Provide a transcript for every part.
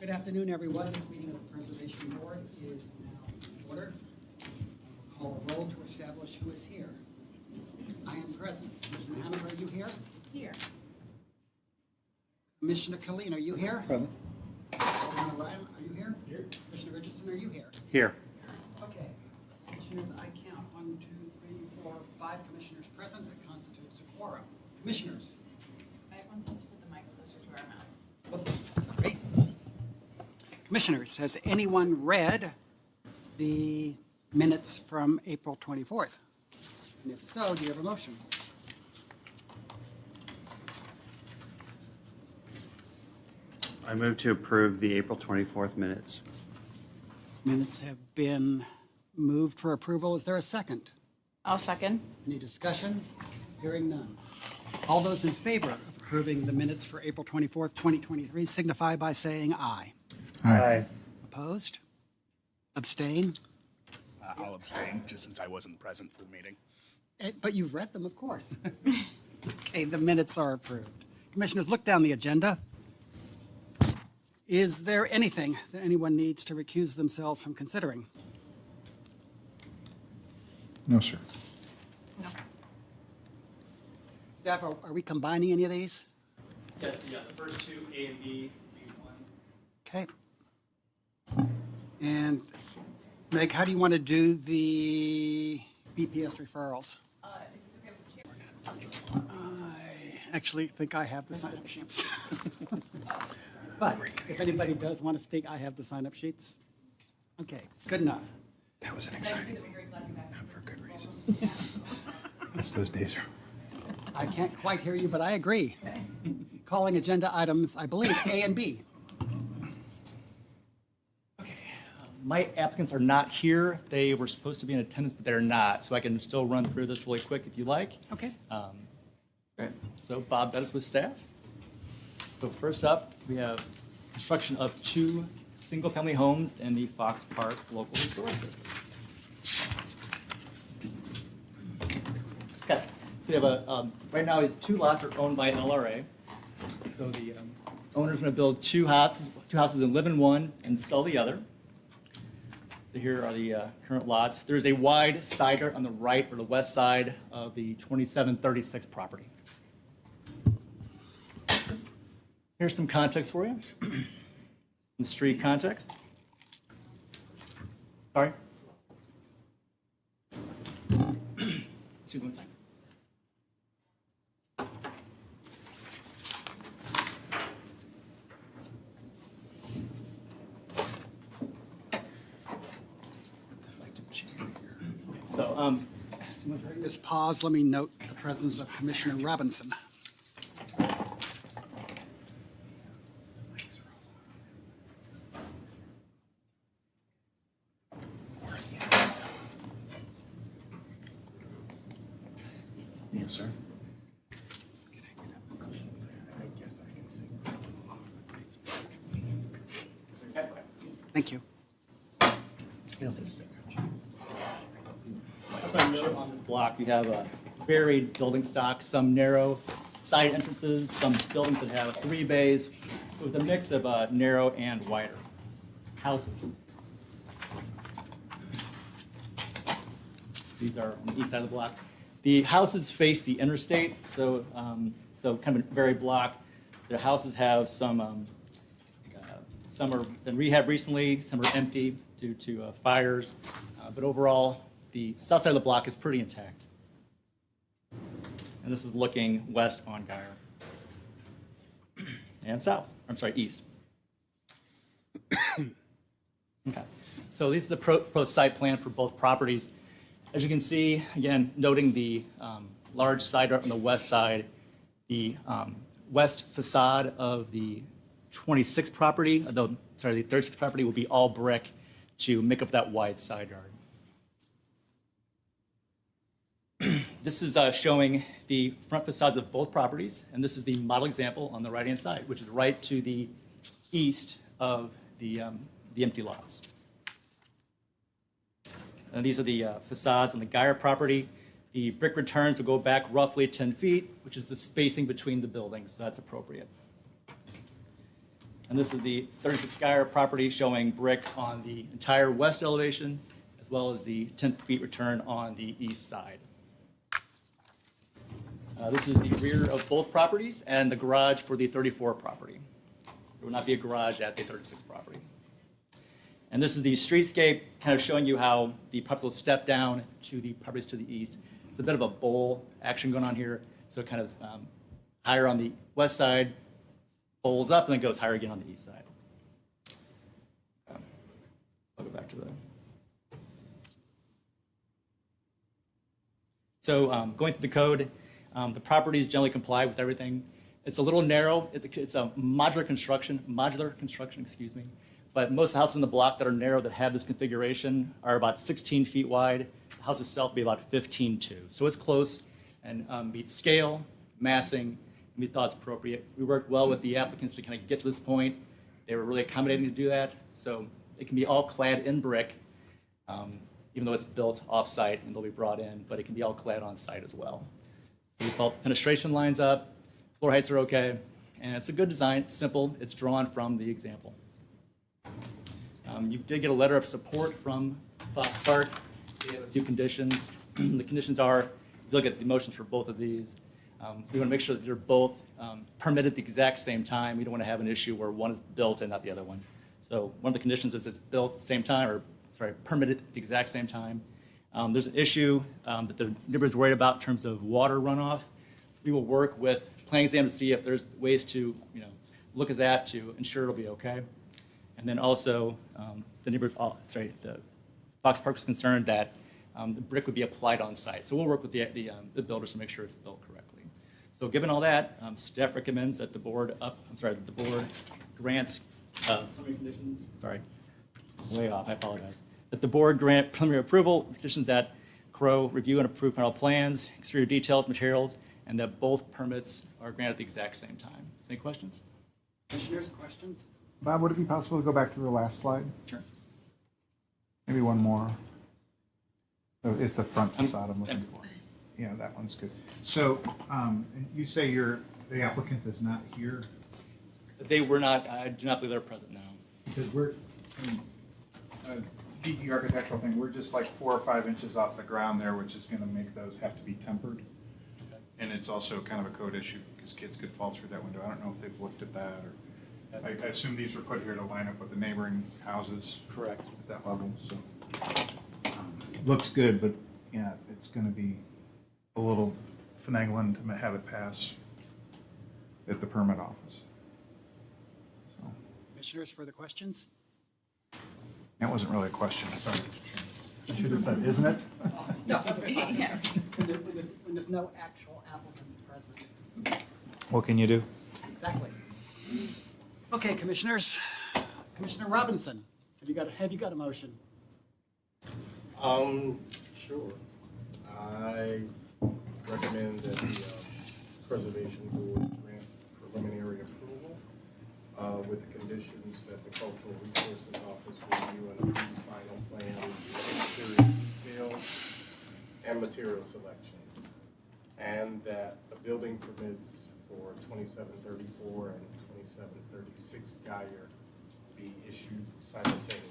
Good afternoon, everyone. This meeting of the Preservation Board is now in order. I'll call a roll to establish who is here. I am present. Commissioner Hanover, are you here? Here. Commissioner Killeen, are you here? Present. Commissioner Ryan, are you here? Here. Commissioner Richardson, are you here? Here. Okay. Commissioners, I count 1, 2, 3, 4, 5 commissioners present. That constitutes a quorum. Commissioners. I want us to put the mics closer to our mouths. Oops, sorry. Commissioners, has anyone read the minutes from April 24th? And if so, do you have a motion? I move to approve the April 24th minutes. Minutes have been moved for approval. Is there a second? I'll second. Any discussion? Hearing none. All those in favor of approving the minutes for April 24th, 2023 signify by saying aye. Aye. Opposed? Abstain? I'll abstain, just since I wasn't present for the meeting. But you've read them, of course. Okay, the minutes are approved. Commissioners, look down the agenda. Is there anything that anyone needs to recuse themselves from considering? No, sir. No. Staff, are we combining any of these? Yeah, the first two, A and B, B1. Okay. And Meg, how do you want to do the BPS referrals? I actually think I have the sign-up sheets. But if anybody does want to speak, I have the sign-up sheets. Okay, good enough. That was an exciting meeting. Not for a good reason. Yes, those days are. I can't quite hear you, but I agree. Calling agenda items, I believe, A and B. My applicants are not here. They were supposed to be in attendance, but they're not. So I can still run through this really quick if you like. Okay. Great. So Bob Bettis with staff. So first up, we have construction of 2 single-family homes in the Fox Park Local Historic District. Okay. So we have right now 2 lots are owned by LRA. So the owner's going to build 2 houses and live in one and sell the other. So here are the current lots. There's a wide side yard on the right or the west side of the 2736 property. Here's some context for you. Some street context. Sorry? Excuse me one second. So, Just pause. Let me note the presence of Commissioner Robinson. Yes, sir. Thank you. On this block, you have a varied building stock, some narrow side entrances, some buildings that have 3 bays. So it's a mix of narrow and wider houses. These are on the east side of the block. The houses face the interstate, so kind of a varied block. The houses have some are been rehabbed recently, some are empty due to fires, but overall, the south side of the block is pretty intact. And this is looking west on Geyer. And south, I'm sorry, east. Okay, so this is the proposed site plan for both properties. As you can see, again, noting the large side yard on the west side, the west facade of the 26 property, the 36 property will be all brick to make up that wide side yard. This is showing the front facades of both properties, and this is the model example on the right-hand side, which is right to the east of the empty lots. And these are the facades on the Geyer property. The brick returns will go back roughly 10 feet, which is the spacing between the buildings, so that's appropriate. And And this is the 36 Skyr property showing brick on the entire west elevation, as well as the 10 feet return on the east side. This is the rear of both properties and the garage for the 34 property. There will not be a garage at the 36 property. And this is the streetscape, kind of showing you how the properties will step down to the properties to the east. It's a bit of a bowl action going on here. So it kind of higher on the west side, bowls up, and then goes higher again on the east side. I'll go back to the. So going through the code, the properties generally comply with everything. It's a little narrow. It's a modular construction, excuse me. But most houses in the block that are narrow that have this configuration are about 16 feet wide. The house itself will be about 15.2. So it's close and meets scale, massing, and we thought it's appropriate. We worked well with the applicants to kind of get to this point. They were really accommodating to do that. So it can be all clad in brick, even though it's built off-site and they'll be brought in, but it can be all clad on-site as well. So we felt penetration lines up, floor heights are okay, and it's a good design, it's simple, it's drawn from the example. You did get a letter of support from Fox Park. They have a few conditions. The conditions are, if you look at the motions for both of these, we want to make sure that they're both permitted at the exact same time. We don't want to have an issue where one is built and not the other one. So one of the conditions is it's built at the same time, or sorry, permitted at the exact same time. There's an issue that the neighborhood's worried about in terms of water runoff. We will work with planning exam to see if there's ways to, look at that to ensure it'll be okay. And then also, the Fox Park was concerned that the brick would be applied on site. So we'll work with the builders to make sure it's built correctly. So given all that, staff recommends that the board grants preliminary conditions. Sorry, way off. I apologize. That the board grant preliminary approval, conditions that Crow review and approve final plans, exterior details, materials, and that both permits are granted at the exact same time. Any questions? Commissioners, questions? Bob, would it be possible to go back to the last slide? Sure. Maybe one more. Oh, it's the front facade I'm looking for. Yeah, that one's good. So you say the applicant is not here? They were not, I do not believe they're present now. Because we're, DT architectural thing, we're just like 4 or 5 inches off the ground there, which is going to make those have to be tempered. Okay. And it's also kind of a code issue because kids could fall through that window. I don't know if they've looked at that, or I assume these were put here to line up with the neighboring houses. Correct. At that level, so. Looks good, but yeah, it's going to be a little finagling to have it pass at the permit office. So Commissioners, further questions? that wasn't really a question. Sorry. I should have said, isn't it? No, it's fine. Yeah. When there's no actual applicants present. What can you do? Exactly. Okay, commissioners. Commissioner Robinson, have you got a motion? Sure. I recommend that the Preservation Board grant preliminary approval with the conditions that the Cultural Resources Office review and approve final plans, interior details, and material selections, and that the building permits for 2734 and 2736 Geyer be issued simultaneously.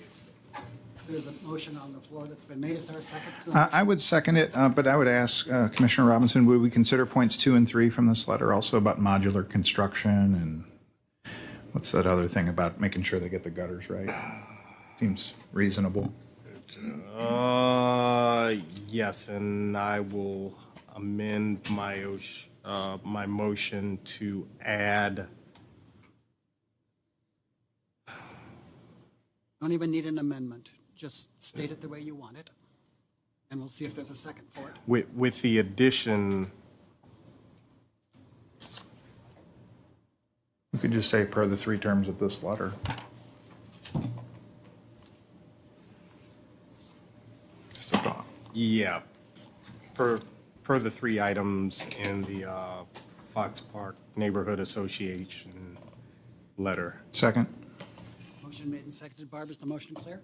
There's a motion on the floor that's been made. Is there a second? I would second it, but I would ask Commissioner Robinson, would we consider points 2 and 3 from this letter also about modular construction and what's that other thing about making sure they get the gutters right? Seems reasonable. Yes, and I will amend my my motion to add. Don't even need an amendment. Just state it the way you want it, and we'll see if there's a second for it. With the addition, We could just say per the 3 terms of this letter. Just a thought. yeah, per the 3 items in the Fox Park Neighborhood Association letter. Second. Motion made and seconded. Barb, is the motion clear?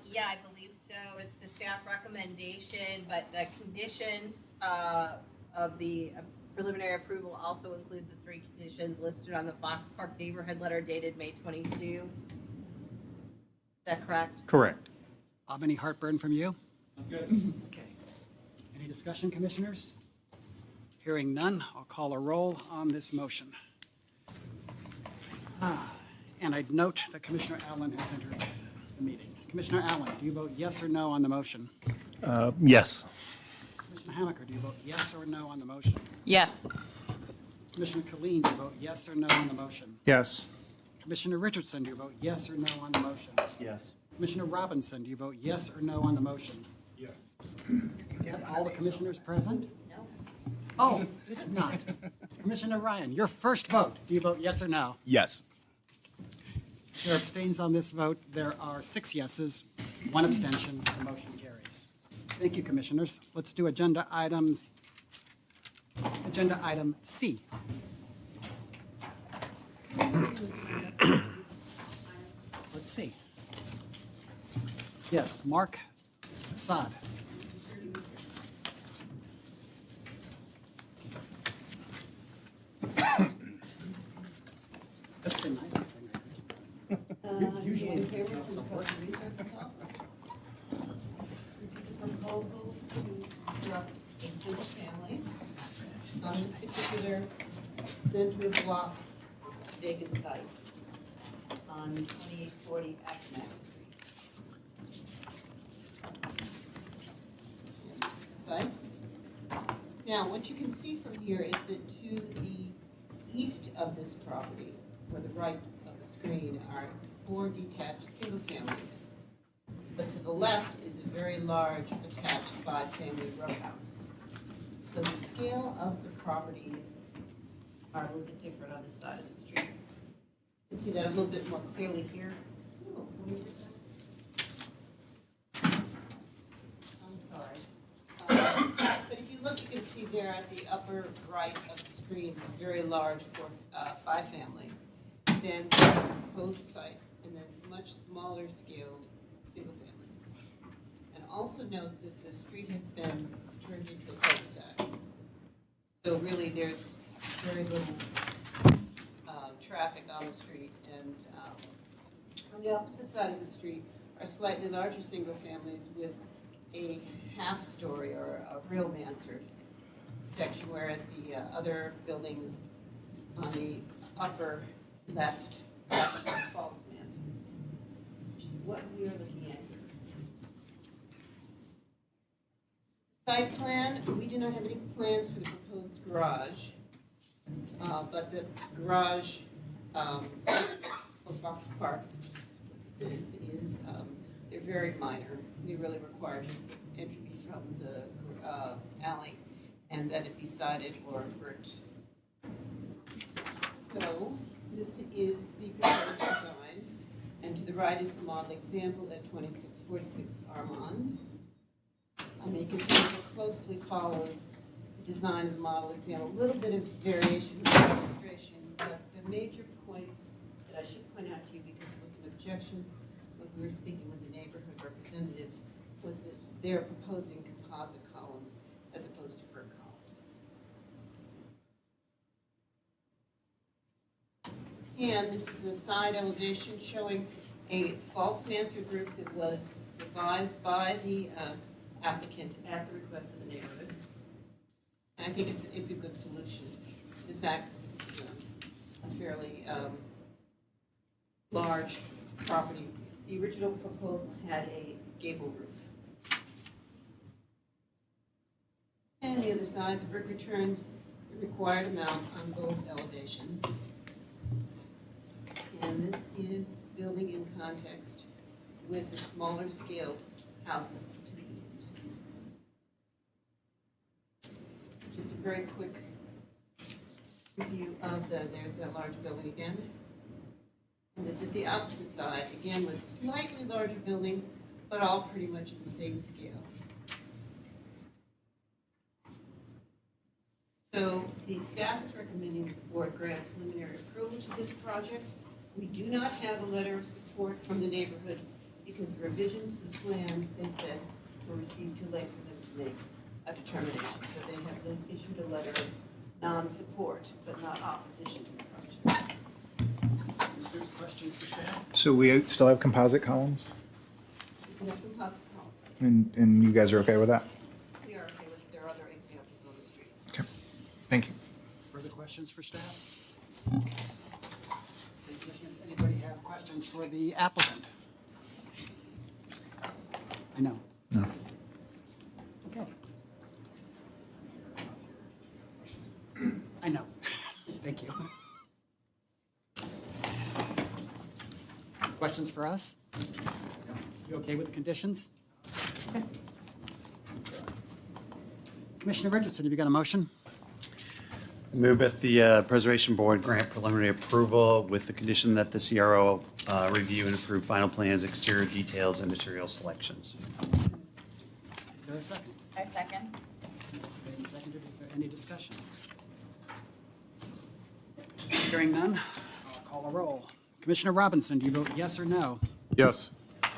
Yeah, I believe so. It's the staff recommendation, but the conditions of the preliminary approval also include the 3 conditions listed on the Fox Park neighborhood letter dated May 22. Is that correct? Correct. Bob, any heartburn from you? Okay. Any discussion, commissioners? Hearing none, I'll call a roll on this motion. And I'd note that Commissioner Allen has entered the meeting. Commissioner Allen, do you vote yes or no on the motion? Yes. Commissioner Hammaker, do you vote yes or no on the motion? Yes. Commissioner Killeen, do you vote yes or no on the motion? Yes. Commissioner Richardson, do you vote yes or no on the motion? Yes. Commissioner Robinson, do you vote yes or no on the motion? Yes. Get all the commissioners present? No. Oh, it's not. Commissioner Ryan, your first vote, do you vote yes or no? Yes. Chair abstains on this vote. There are 6 yeses, 1 abstention. The motion carries. Thank you, commissioners. Let's do agenda items. Agenda item C. Let's see. Yes, Mark Assad. That's the nicest thing I think. Usually Dan Kramer the from the worst Public Research Office. This is a proposal to construct a single family on this particular center block vacant site on 2840 Accomack Street. And this is the site. Now, what you can see from here is that to the east of this property, or the right of the screen, are 4 detached single families. But to the left is a very large attached 5-family row house. So the scale of the properties are a little bit different on this side of the street. You can see that a little bit more clearly here. Oh, let me do that. I'm sorry. But if you look, you can see there at the upper right of the screen, a very large 5-family. Then the proposed site, and then much smaller scaled single families. And also note that the street has been turned into a cul-de-sac. So really, there's very little traffic on the street. And on the opposite side of the street are slightly larger single families with a half-story or a real mansard section, whereas the other buildings on the upper left are false mansards, which is what we are looking at here. Site plan, we do not have any plans for the proposed garage, but the garage for Fox Park, which is what this is they're very minor. They really require just the entry from the alley and that it be sided or bricked. So this is the proposed design, and to the right is the model example at 2646 Armand. You can see it closely follows the design of the model example. A little bit of variation in the illustration, but the major point that I should point out to you, because it was an objection when we were speaking with the neighborhood representatives, was that they're proposing composite columns as opposed to brick columns. And this is the side elevation showing a false mansard roof that was revised by the applicant at the request of the neighborhood. And I think it's a good solution. In fact, this is a fairly large property. The original proposal had a gable roof. And the other side, the brick returns the required amount on both elevations. And this is building in context with the smaller scaled houses to the east. Just a very quick review of there's that large building again. And this is the opposite side, again with slightly larger buildings, but all pretty much at the same scale. So the staff is recommending that the board grant preliminary approval to this project. We do not have a letter of support from the neighborhood because the revisions to the plans, they said, were received too late for them to make a determination. So they have issued a letter non-support, but not opposition to the project. There's questions for staff? So we still have composite columns? You can have composite columns. And you guys are okay with that? We are okay with it. There are other examples on the street. Okay. Thank you. Further questions for staff? Okay, Commissioners, anybody have questions for the applicant? I know. No. Okay. I know. Thank you. Questions for us? You okay with the conditions? Okay. Commissioner Richardson, have you got a motion? Move that the Preservation Board grant preliminary approval with the condition that the CRO review and approve final plans, exterior details, and material selections. Is there a second? I second. Made and seconded. Is there any discussion? Hearing none, I'll call a roll. Commissioner Robinson, do you vote yes or no? Yes.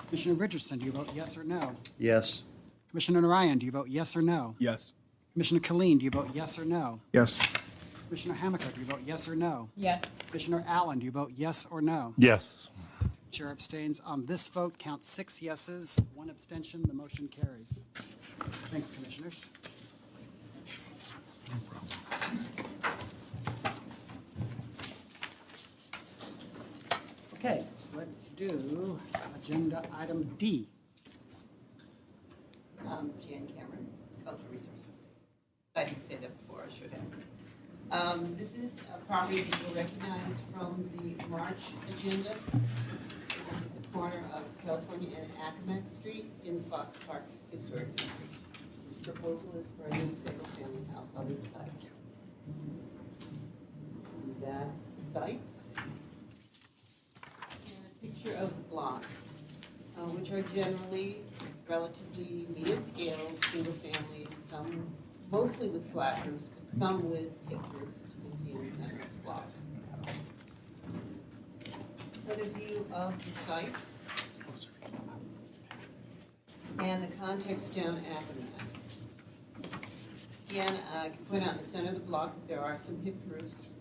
Commissioner Richardson, do you vote yes or no? Yes. Commissioner Narayan, do you vote yes or no? Yes. Commissioner Killeen, do you vote yes or no? Yes. Commissioner Hammaker, do you vote yes or no? Yes. Commissioner Allen, do you vote yes or no? Yes. Chair abstains. On this vote, count 6 yeses, 1 abstention. The motion carries. Thanks, Commissioners. Okay, let's do agenda item D. Jan Cameron, Cultural Resources. I didn't say that before, I should have. This is a property that you'll recognize from the March agenda. It's at the corner of California and Accomack Street in the Fox Park Historic District. The proposal is for a new single-family house on this site. And that's the site. And a picture of the block, which are generally relatively medium scale, single families, some mostly with flat roofs, but some with hip roofs, as you can see in the center of the block. Another view of the site and the context down Accomack. Again, I can point out in the center of the block that there are some hip roofs,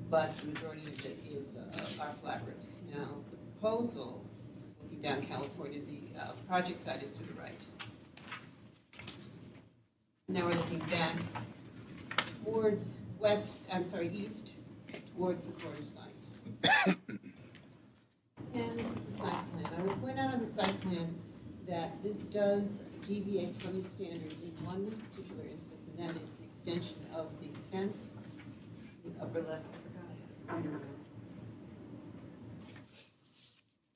but the majority of it is are flat roofs. Now, the proposal, this is looking down California, the project site is to the right. Now we're looking back towards east, towards the corner site. And this is the site plan. I would point out on the site plan that this does deviate from the standards in one particular instance, and that is the extension of the fence, the upper left, I forgot it.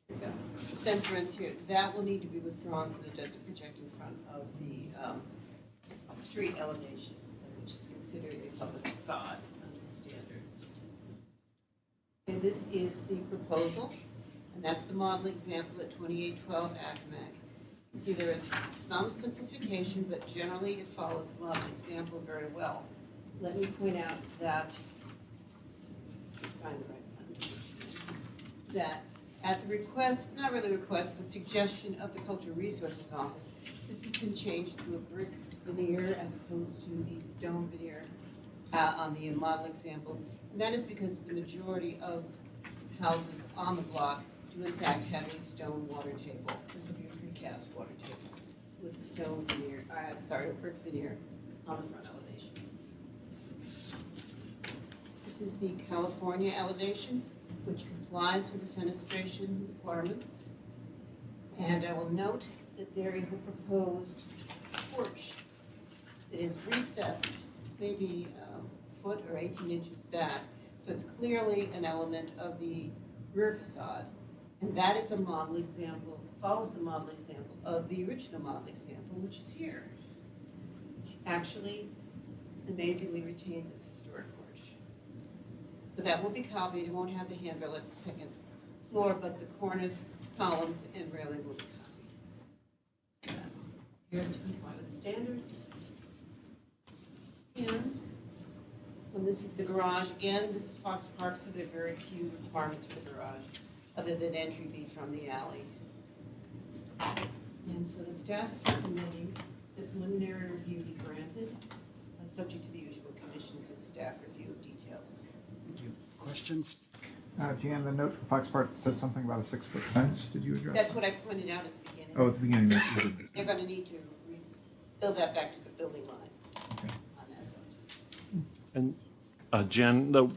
There we go. The fence runs here. That will need to be withdrawn so that it doesn't project in front of the street elevation, which is considered a public facade under the standards. And this is the proposal, and that's the model example at 2812 Accomack. You can see there is some simplification, but generally it follows the model example very well. Let me point out that, find the right one, that at the request, not really request, but suggestion of the Cultural Resources Office, this has been changed to a brick veneer as opposed to the stone veneer on the model example. And that is because the majority of houses on the block do in fact have a stone water table. This will be a precast water table with stone veneer, a brick veneer on the front elevations. This is the California elevation, which complies with the fenestration requirements. And I will note that there is a proposed porch that is recessed, maybe a foot or 18 inches back. So it's clearly an element of the rear facade. And that is a model example, follows the model example of the original model example, which is here. Actually, amazingly retains its historic porch. So that will be copied. It won't have the handrail at the second floor, but the cornice, columns, and railing will be copied. Here's to comply with the standards. And this is the garage. Again, this is Fox Park, so there are very few requirements for the garage, other than entry be from the alley. And so the staff is recommending that preliminary review be granted, subject to the usual conditions of staff review of details. Thank you. Questions? Jan, the note from Fox Park said something about a 6-foot fence. Did you address That's that? what I pointed out at the beginning. Oh, at the beginning. you did. They're gonna need to build that back to the building line Okay. on that side. And Jen, the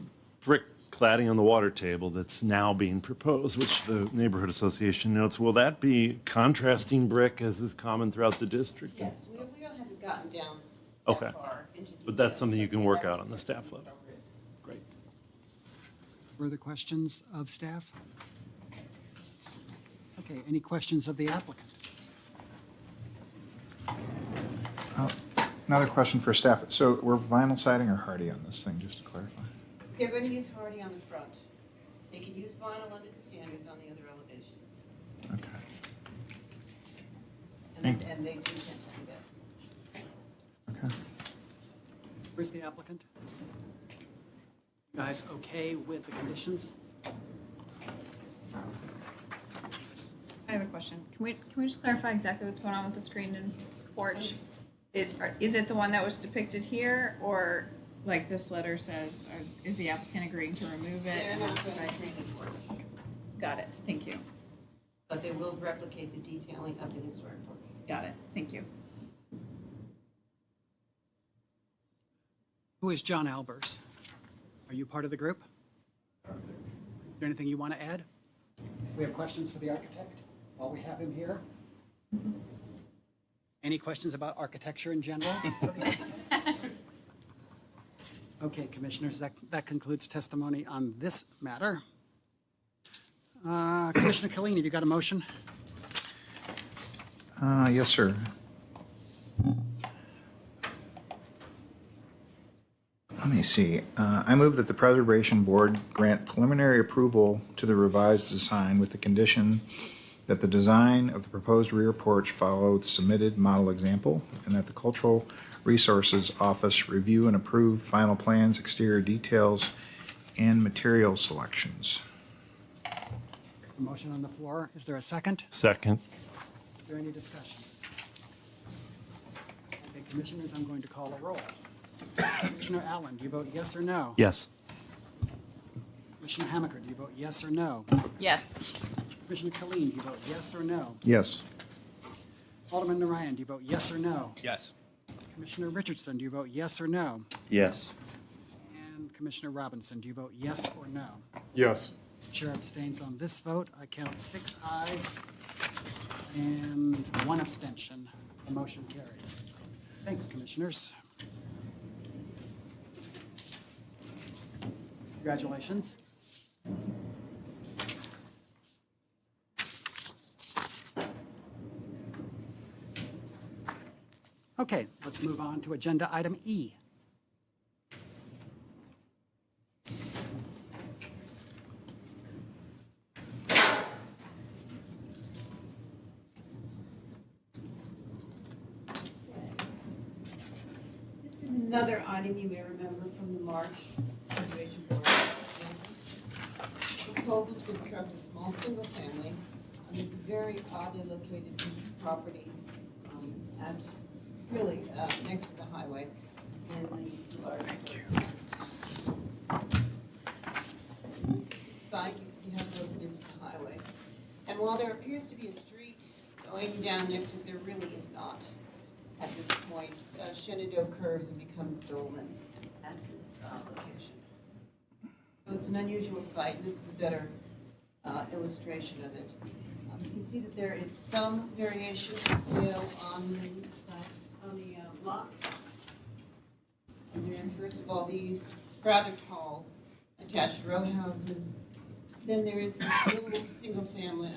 brick cladding on the water table that's now being proposed, which the neighborhood association notes, will that be contrasting brick as is common throughout the district? Yes, we haven't gotten down Okay. that far into details. But that's something you can work that out on the is staff level. appropriate. Great. Further questions of staff? Okay, any questions of the applicant? Another question for staff. So we're vinyl siding or hardy on this thing, just to clarify? They're going to use hardy on the front. They can use vinyl under the standards on the other elevations. Okay. And they do tend to do that. Okay. Where's the applicant? You guys okay with the conditions? I have a question. Can we just clarify exactly what's going on with the screened in porch? Is it the one that was depicted here, or like this letter says, is the applicant agreeing to remove it? They're not going to screen the porch, Got it. Thank you. but they will replicate the detailing of the historic porch. Got it. Thank you. Who is John Albers? Are you part of the group? Is there anything you want to add? We have questions for the architect while we have him here. Any questions about architecture in general? Okay, commissioners, that concludes testimony on this matter. Commissioner Killeen, have you got a motion? Yes, sir. Let me see. I move that the Preservation Board grant preliminary approval to the revised design with the condition that the design of the proposed rear porch follow the submitted model example, and that the Cultural Resources Office review and approve final plans, exterior details, and material selections. A motion on the floor. Is there a second? Second. Is there any discussion? Okay, commissioners, I'm going to call a roll. Commissioner Allen, do you vote yes or no? Yes. Commissioner Hamaker, do you vote yes or no? Yes. Commissioner Killeen, do you vote yes or no? Yes. Alderman Narayan, do you vote yes or no? Yes. Commissioner Richardson, do you vote yes or no? Yes. And Commissioner Robinson, do you vote yes or no? Yes. Chair abstains on this vote. I count 6 ayes and 1 abstention. The motion carries. Thanks, commissioners. Congratulations. Okay, let's move on to agenda item E. This is another item you may remember from the March Preservation Board. Proposal to construct a small single family on this very oddly located piece of property at, really, next to the highway in these large. Thank you. Side, you can see how it goes into the highway. And while there appears to be a street going down next to it, there really is not. At this point, Shenandoah curves and becomes Dolman at this location. So it's an unusual site, and this is a better illustration of it. You can see that there is some variation in scale on the site, on the lot. And there is, first of all, these rather tall attached row houses. Then there is this little single family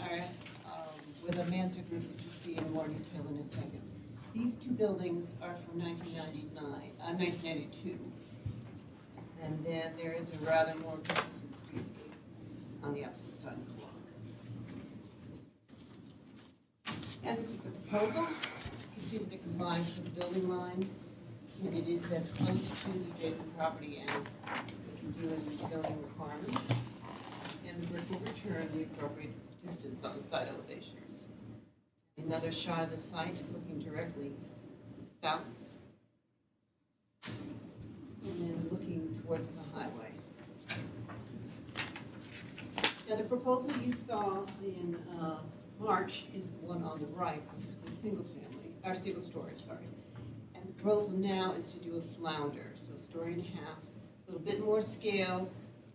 with a mansard roof, which you'll see in more detail in a second. These two buildings are from 1992. And then there is a rather more consistent streetscape on the opposite side of the block. And this is the proposal. You can see that it combines the building lines, and it is as close to the adjacent property as we can do in the zoning requirements. And the brick will return the appropriate distance on the side elevations. Another shot of the site looking directly south. And then looking towards the highway. Now, the proposal you saw in March is the one on the right, which was a single story, sorry. And the proposal now is to do a flounder, so a story and a half, a little bit more scale,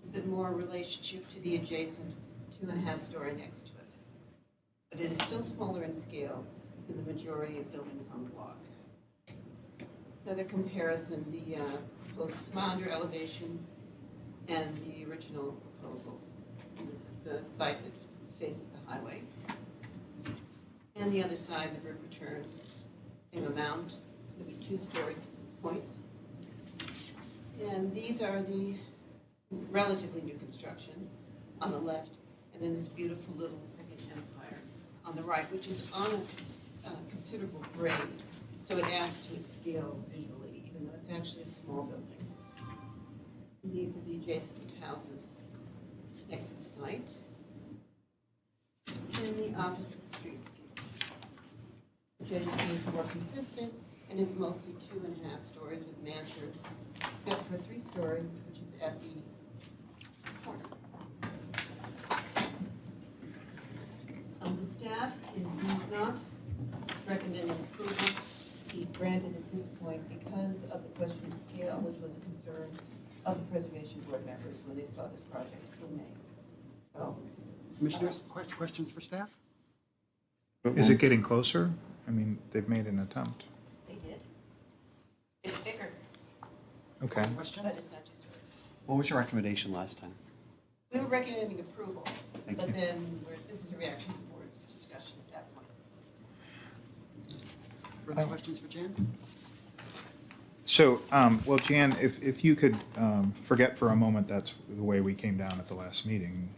a bit more relationship to the adjacent 2.5 story next to it. But it is still smaller in scale than the majority of buildings on the block. Another comparison, the proposed flounder elevation and the original proposal. And this is the site that faces the highway. And the other side, the brick returns, same amount, it's going to be 2 stories at this point. And these are the relatively new construction on the left, and then this beautiful little Second Empire on the right, which is on a considerable grade, so it adds to its scale visually, even though it's actually a small building. And these are the adjacent houses next to the site, and the opposite streetscape, which as you see is more consistent and is mostly 2.5 stories with mansards, except for a 3-story, which is at the corner. The staff is not recommending approval. He granted at this point because of the question of scale, which was a concern of the Preservation Board members when they saw this project in May. So, Commissioners, questions for staff? Is it getting closer? I mean, they've made an attempt. they did. It's bigger, Okay. but Questions? it's not just hers. What was your recommendation last time? We were recommending approval, Thank but you. then this is a reaction to the board's discussion at that point. Further questions for Jan? So, well, Jan, if you could forget for a moment that's the way we came down at the last meeting.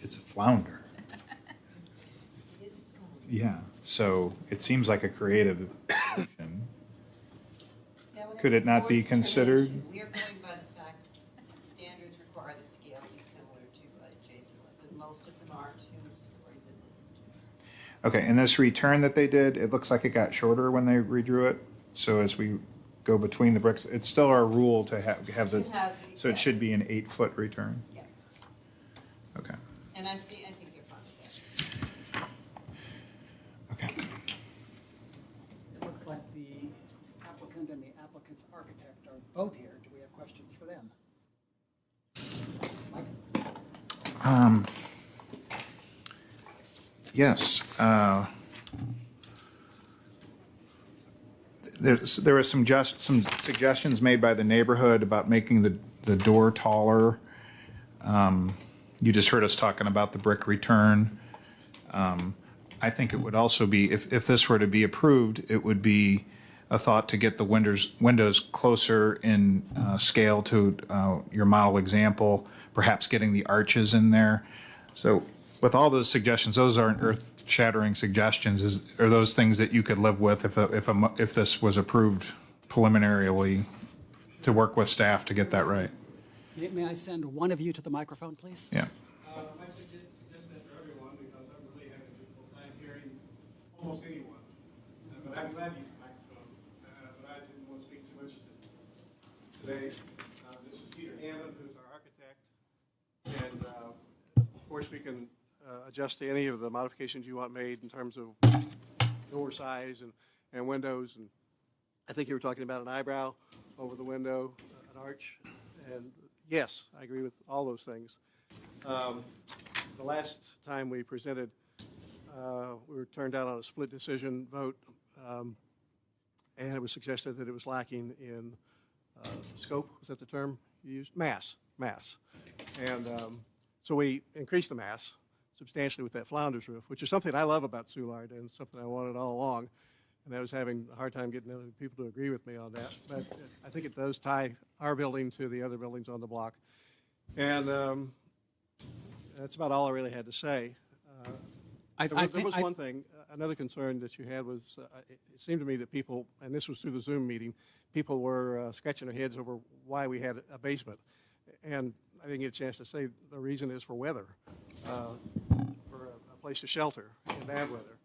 It's a flounder. It is fun. Yeah, so it seems like a creative solution. Now, when Could it not be board's considered? determination, we are going by the fact that standards require the scale to be similar to adjacent ones, and most of them are 2 stories at least. Okay, and this return that they did, it looks like it got shorter when they redrew it. So as we go between the bricks, it's still our rule to have the, so it should be an 8-foot return? Yeah, Okay, and I think they're fine with that. okay. It looks like the applicant and the applicant's architect are both here. Do we have questions for them? Mike? Yes. There were some suggestions made by the neighborhood about making the door taller. You just heard us talking about the brick return. I think it would also be, if this were to be approved, it would be a thought to get the windows closer in scale to your model example, perhaps getting the arches in there. So with all those suggestions, those aren't earth-shattering suggestions. Are those things that you could live with if this was approved preliminarily to work with staff to get that right? May I send one of you to the microphone, please? Yeah. I suggest that for everyone because I'm really having a difficult time hearing almost anyone. But I'm glad you used the microphone. But I didn't want to speak too much today. This is Peter Hammond, who's our architect. And of course, we can adjust to any of the modifications you want made in terms of door size and windows. And I think you were talking about an eyebrow over the window, an arch. And yes, I agree with all those things. The last time we presented, we were turned down on a split decision vote, and it was suggested that it was lacking in scope. Was that the term you used? Mass. And so we increased the mass substantially with that flounders roof, which is something I love about Soulard and something I wanted all along. And I was having a hard time getting other people to agree with me on that. But I think it does tie our building to the other buildings on the block. And that's about all I really had to say. There was one thing, another concern that you had was, it seemed to me that people, and this was through the Zoom meeting, people were scratching their heads over why we had a basement. And I didn't get a chance to say the reason is for weather, for a place to shelter in bad weather.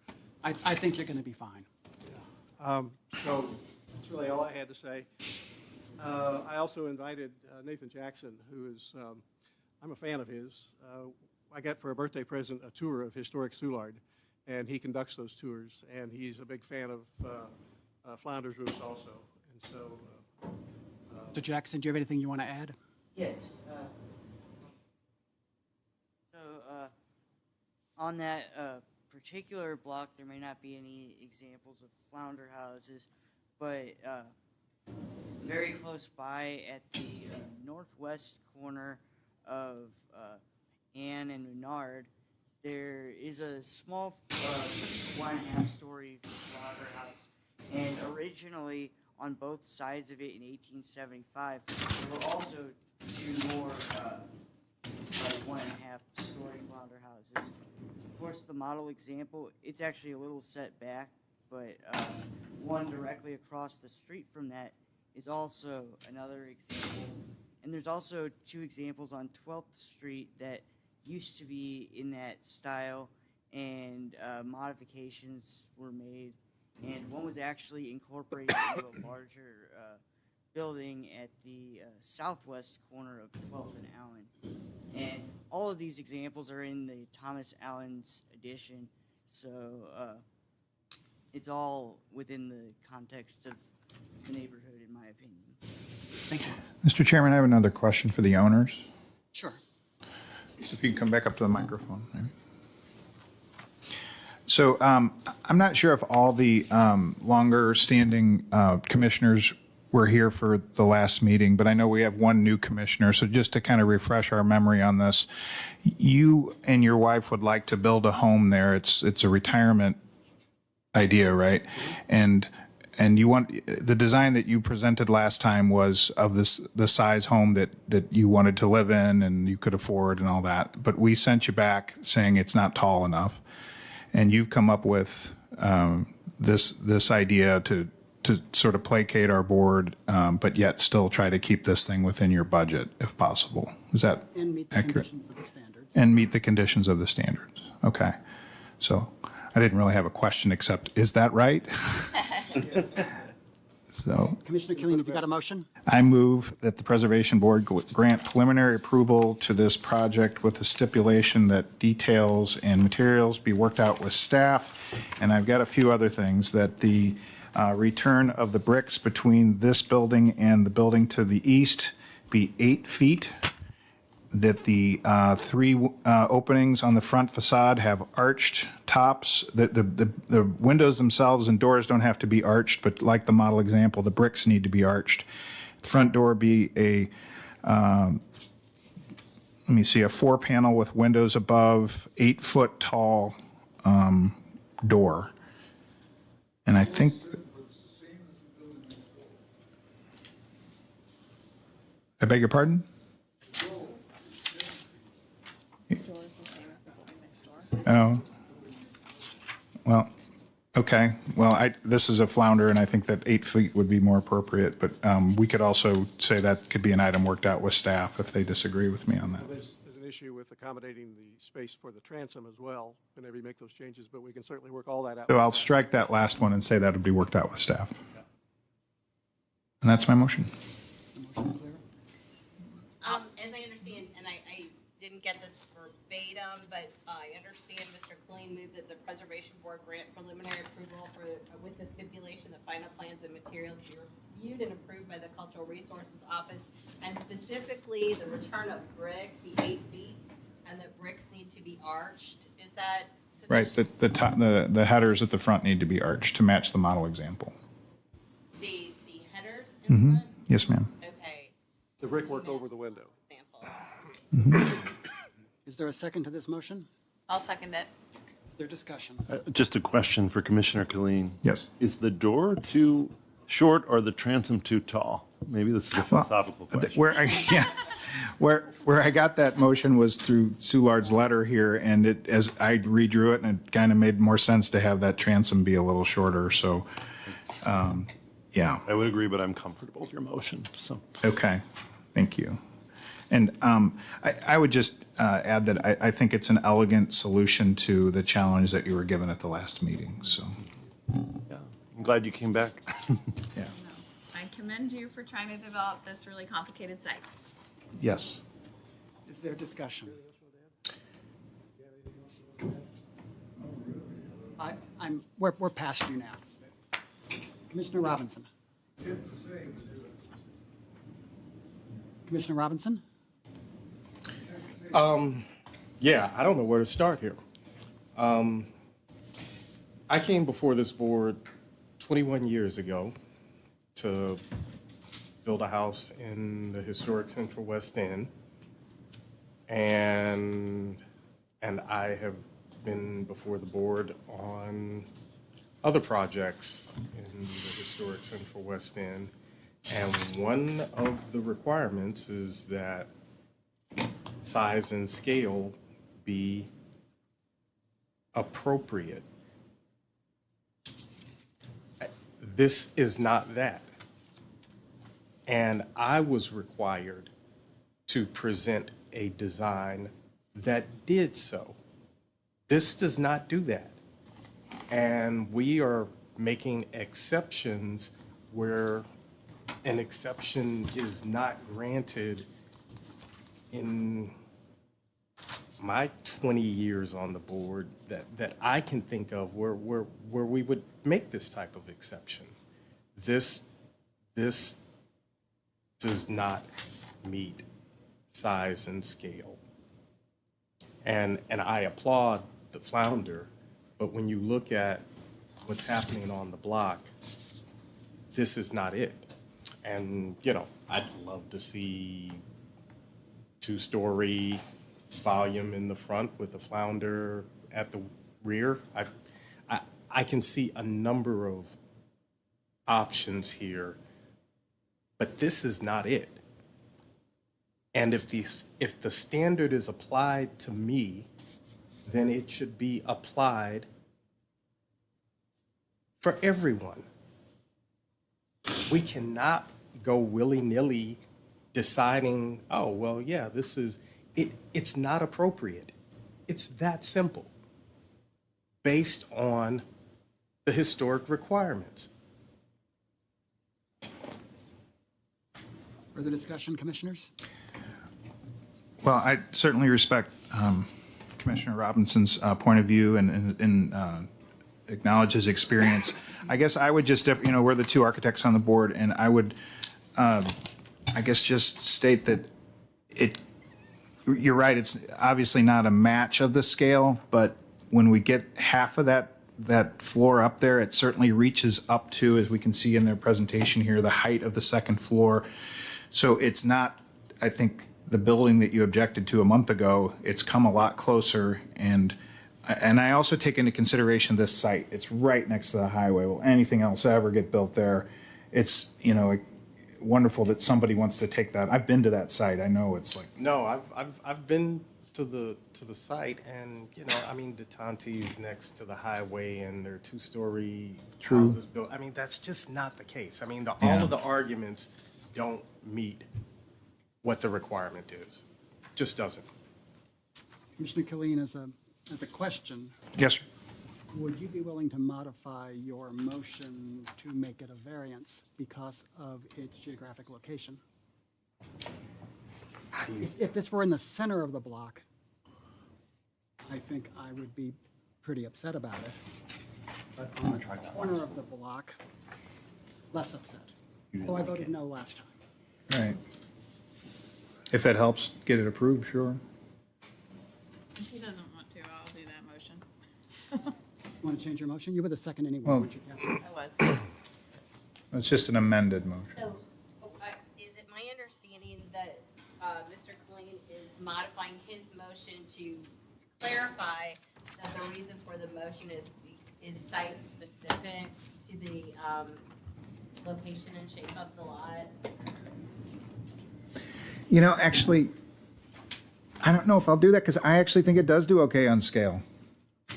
I think you're going to be fine. So that's really all I had to say. I also invited Nathan Jackson, who is, I'm a fan of his. I got for a birthday present a tour of historic Soulard, and he conducts those tours, and he's a big fan of Flounders Roost also. And so, Mr. Jackson, do you have anything you want to add? Yes. On that particular block, there may not be any examples of flounder houses, but very close by at the northwest corner of Ann and Menard, there is a small 1.5-story flounder house. And originally, on both sides of it in 1875, there were also two more 1.5-story flounder houses. Of course, the model example, it's actually a little set back, but one directly across the street from that is also another example. And there's also two examples on 12th Street that used to be in that style, and modifications were made. And one was actually incorporated into a larger building at the southwest corner of 12th and Allen. And all of these examples are in the Thomas Allen's edition, so it's all within the context of the neighborhood, in my opinion. Thank you. Mr. Chairman, I have another question for the owners. Sure. If you can come back up to the microphone, maybe. So I'm not sure if all the longer-standing commissioners were here for the last meeting, but I know we have one new commissioner. So just to kind of refresh our memory on this, you and your wife would like to build a home there. It's a retirement idea, right? And you want the design that you presented last time was of the size home that you wanted to live in and you could afford and all that. But we sent you back saying it's not tall enough, and you've come up with this idea to sort of placate our board, but yet still try to keep this thing within your budget if possible. Is that And meet the accurate? conditions of the standards. And meet the conditions of the standards. Okay. So I didn't really have a question except, is that right? So Commissioner Killeen, have you got a motion? I move that the Preservation Board grant preliminary approval to this project with the stipulation that details and materials be worked out with staff. And I've got a few other things, that the return of the bricks between this building and the building to the east be 8 feet, that the 3 openings on the front facade have arched tops, that the windows themselves and doors don't have to be arched, but like the model example, the bricks need to be arched. The front door be a, let me see, a 4-panel with windows above, 8-foot tall door. And I think, I beg your pardon? Oh, well, okay. Well, this is a flounder, and I think that 8 feet would be more appropriate, but we could also say that could be an item worked out with staff if they disagree with me on that. there's an issue with accommodating the space for the transom as well, whenever you make those changes, but we can certainly work all that out. So I'll strike that last one and say that would be worked out with staff. And that's my motion. Is the motion clear? As I understand, and I didn't get this verbatim, but I understand Mr. Killeen moved that the Preservation Board grant preliminary approval with the stipulation that final plans and materials be reviewed and approved by the Cultural Resources Office, and specifically the return of brick be 8 feet, and that bricks need to be arched. Is that sufficient? Right, the headers at the front need to be arched to match the model example. The headers in front? Yes, ma'am. Okay. The brickwork over the window. Example. Is there a second to this motion? I'll second it. Their discussion. Just a question for Commissioner Killeen. Yes. Is the door too short or the transom too tall? Maybe this is a philosophical question. Where I got that motion was through Soulard's letter here, and as I redrew it, and it kind of made more sense to have that transom be a little shorter, so, yeah. I would agree, but I'm comfortable with your motion, so. Okay, thank you. And I would just add that I think it's an elegant solution to the challenge that you were given at the last meeting, so, Yeah, I'm glad you came back. yeah. I can commend you for trying to develop this really complicated site. Yes. Is there discussion? We're past you now. Commissioner Robinson. Commissioner Robinson? Yeah, I don't know where to start here. I came before this board 21 years ago to build a house in the historic Central West End. And I have been before the board on other projects in the historic Central West End. And one of the requirements is that size and scale be appropriate. This is not that. And I was required to present a design that did so. This does not do that. And we are making exceptions where an exception is not granted in my 20 years on the board that I can think of where we would make this type of exception. This does not meet size and scale. And I applaud the flounder, but when you look at what's happening on the block, this is not it. And, you know, I'd love to see two-story volume in the front with the flounder at the rear. I can see a number of options here, but this is not it. And if the standard is applied to me, then it should be applied for everyone. We cannot go willy-nilly deciding, oh, well, yeah, this is, it's not appropriate. It's that simple, based on the historic requirements. Further discussion, commissioners? Well, I certainly respect Commissioner Robinson's point of view and acknowledge his experience. I guess I would just, you know, we're the two architects on the board, and I would, I guess, just state that you're right, it's obviously not a match of the scale, but when we get half of that floor up there, it certainly reaches up to, as we can see in their presentation here, the height of the second floor. So it's not, I think, the building that you objected to a month ago. It's come a lot closer, and I also take into consideration this site. It's right next to the highway. Will anything else ever get built there? It's, you know, wonderful that somebody wants to take that. I've been to that site. I know it's like. No, I've been to the site, and you know, I mean, DeTante's next to the highway, and they're two-story houses built. I mean, that's just not the case. I mean, all of the arguments don't meet what the requirement is. Just doesn't. Commissioner Killeen, as a question. Yes, sir. Would you be willing to modify your motion to make it a variance because of its geographic location? If this were in the center of the block, I think I would be pretty upset about it. But on the corner of the block, less upset. Oh, I voted no last time. Right. If that helps get it approved, sure. If he doesn't want to, I'll do that motion. You want to change your motion? You were the second anyway, Well- weren't you, Kathy? I was, yes. It's just an amended motion. So, is it my understanding that Mr. Killeen is modifying his motion to clarify that the reason for the motion is site-specific to the location and shape of the lot? You know, actually, I don't know if I'll do that because I actually think it does do okay on scale.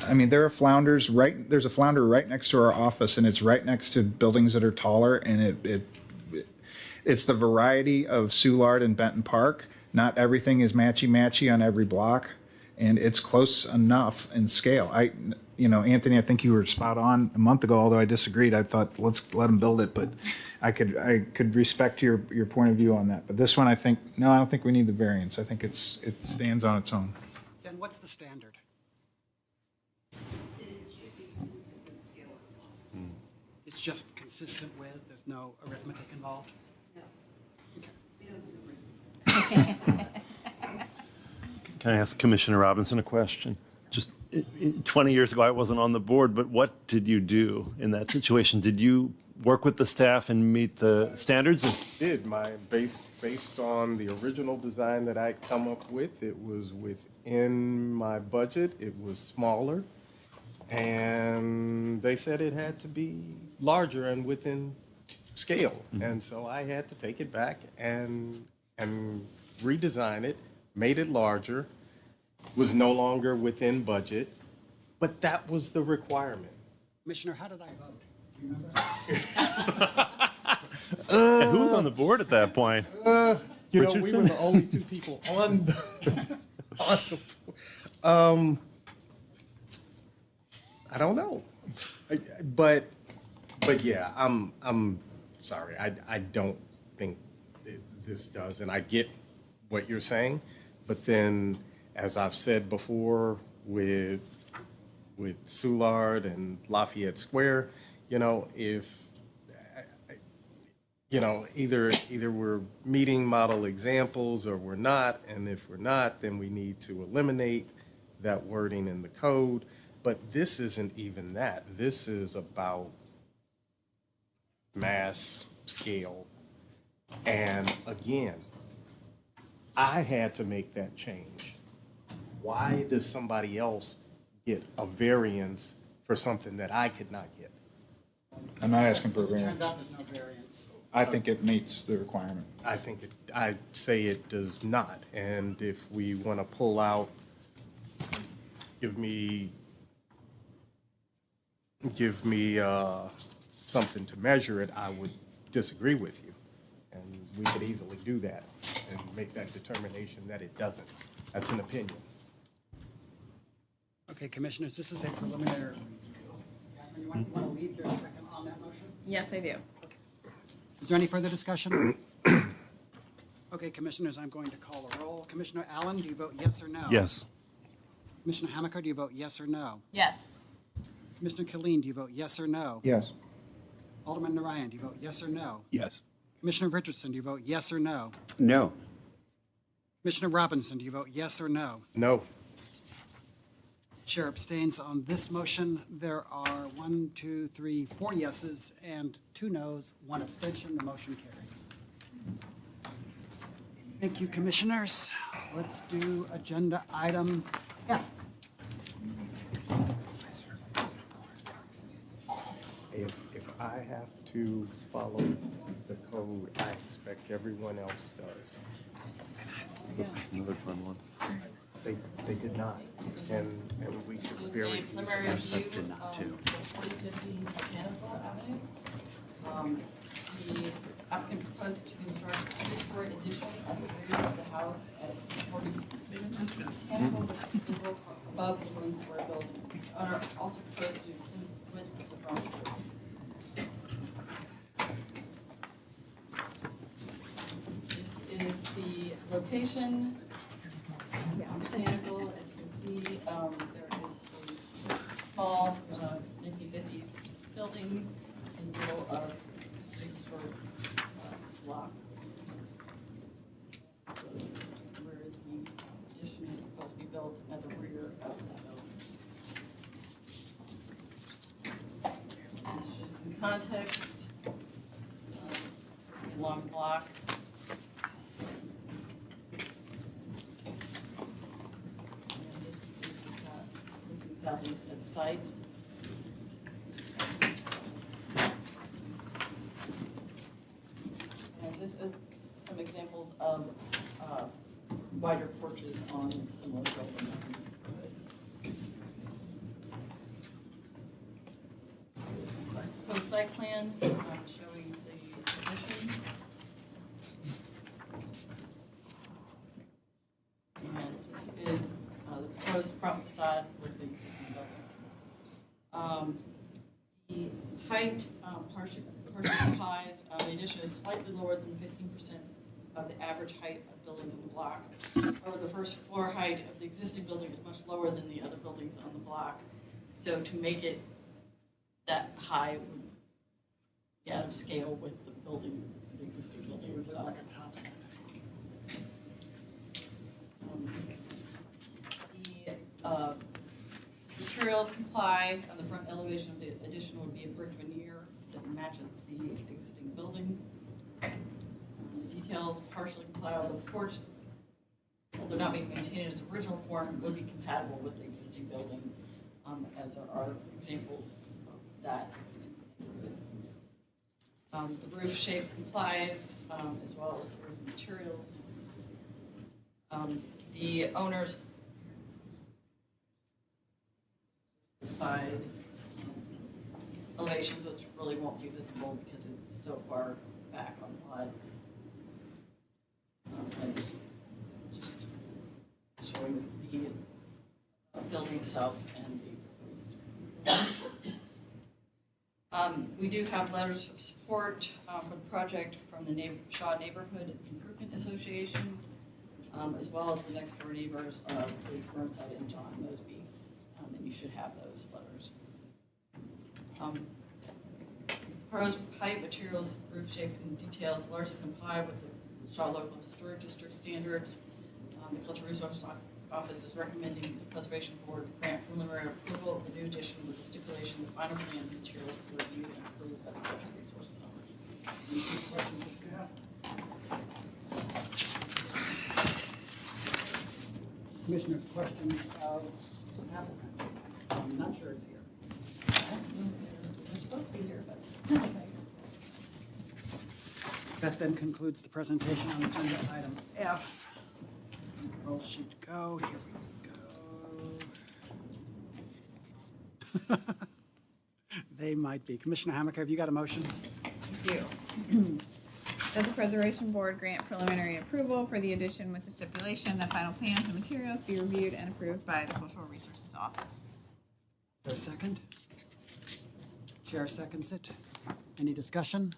I mean, there are flounders there's a flounder right next to our office, and it's right next to buildings that are taller, and it's the variety of Soulard and Benton Park. Not everything is matchy-matchy on every block. and it's close enough in scale. Anthony, I think you were spot on a month ago, although I disagreed. I thought, let's let them build it, but I could respect your point of view on that. But this one, I don't think we need the variance. I think it stands on its own. Then what's the standard? It's just consistent with, there's no arithmetic involved? Can I ask Commissioner Robinson a question? Just 20 years ago, I wasn't on the board, but what did you do in that situation? Did you work with the staff and meet the standards? Did based on the original design that I'd come up with, it was within my budget, it was smaller, and they said it had to be larger and within scale. And so I had to take it back and redesign it, made it larger, was no longer within budget, but that was the requirement. Commissioner, how did I vote? Do you remember? And who was on the board at that point? We were Richardson? the only two people on the, I don't know. But yeah, I'm sorry. I don't think this does, and I get what you're saying, but then, as I've said before, with Soulard and Lafayette Square, if either we're meeting model examples or we're not, and if we're not, then we need to eliminate that wording in the code. But this isn't even that. This is about mass scale. And again, I had to make that change. Why does somebody else get a variance for something that I could not get? I'm not asking for a As it turns variance. out, there's no variance. I think it meets the requirement. I'd say it does not. And if we want to pull out, give me something to measure it, I would disagree with you. And we could easily do that and make that determination that it doesn't. That's an opinion. Okay, commissioners, this is a preliminary review. Catherine, you want to leave your second on that motion? Yes, I do. Is there any further discussion? Okay, commissioners, I'm going to call a roll. Commissioner Allen, do you vote yes or no? Yes. Commissioner Hammaker, do you vote yes or no? Yes. Commissioner Killeen, do you vote yes or no? Yes. Alderman Narayan, do you vote yes or no? Yes. Commissioner Richardson, do you vote yes or no? No. Commissioner Robinson, do you vote yes or no? No. Chair abstains on this motion. There are 4 yeses and 2 noes, 1 abstention. The motion carries. Thank you, commissioners. Let's do agenda item F. If I have to follow the code, I expect everyone else does. This is another fun one. They did not. And we could very Preliminary easily. review, did not, too. 4050 Mechanical Avenue. The applicant proposed to construct a 2-story addition at the rear of the house at 4050 Mechanical with a above the 1-story building. The owner also proposed to extend the width of the front porch. This is the location. Botanical, as you can see, there is a small 1950s building in the middle of the historic block, where the addition is supposed to be built at the rear of that building. This is just some context. A long block. Southeast at the site. And this is some examples of wider porches on similar buildings. Proposed site plan showing the addition. And this is the proposed front facade with the existing building. The height partially complies. The addition is slightly lower than 15% of the average height of buildings on the block. However, the first floor height of the existing building is much lower than the other buildings on the block. So to make it that high would be out of scale with the building, the existing building itself. The materials comply. On the front elevation of the addition would be a brick veneer that matches the existing building. The details partially comply with the porch, although not being maintained in its original form, would be compatible with the existing building, as there are examples of that. The roof shape complies, as well as the roof materials. The owner's side elevation, which really won't be visible because it's so far back on the lot. And just showing the building itself and the we do have letters of support for the project from the Shaw Neighborhood Improvement Association, as well as the next door neighbors of Liz Burnside and John Mosby. And you should have those letters. Proposed pipe materials, roof shape, and details largely comply with the Shaw Local Historic District standards. The Cultural Resources Office is recommending the Preservation Board grant preliminary approval of the new addition with the stipulation the final plan and materials will be reviewed and approved by the Cultural Resources Office. Any questions of staff? Commissioners, questions of applicant? I'm not sure is here. They're supposed to be here, but. That then concludes the presentation on agenda item F. Roll sheet go, here we go. They might be. Commissioner Hammaker, have you got a motion? Thank you. That the Preservation Board grant preliminary approval for the addition with the stipulation that final plans and materials be reviewed and approved by the Cultural Resources Office. Is there a second? Chair seconds it. Any discussion?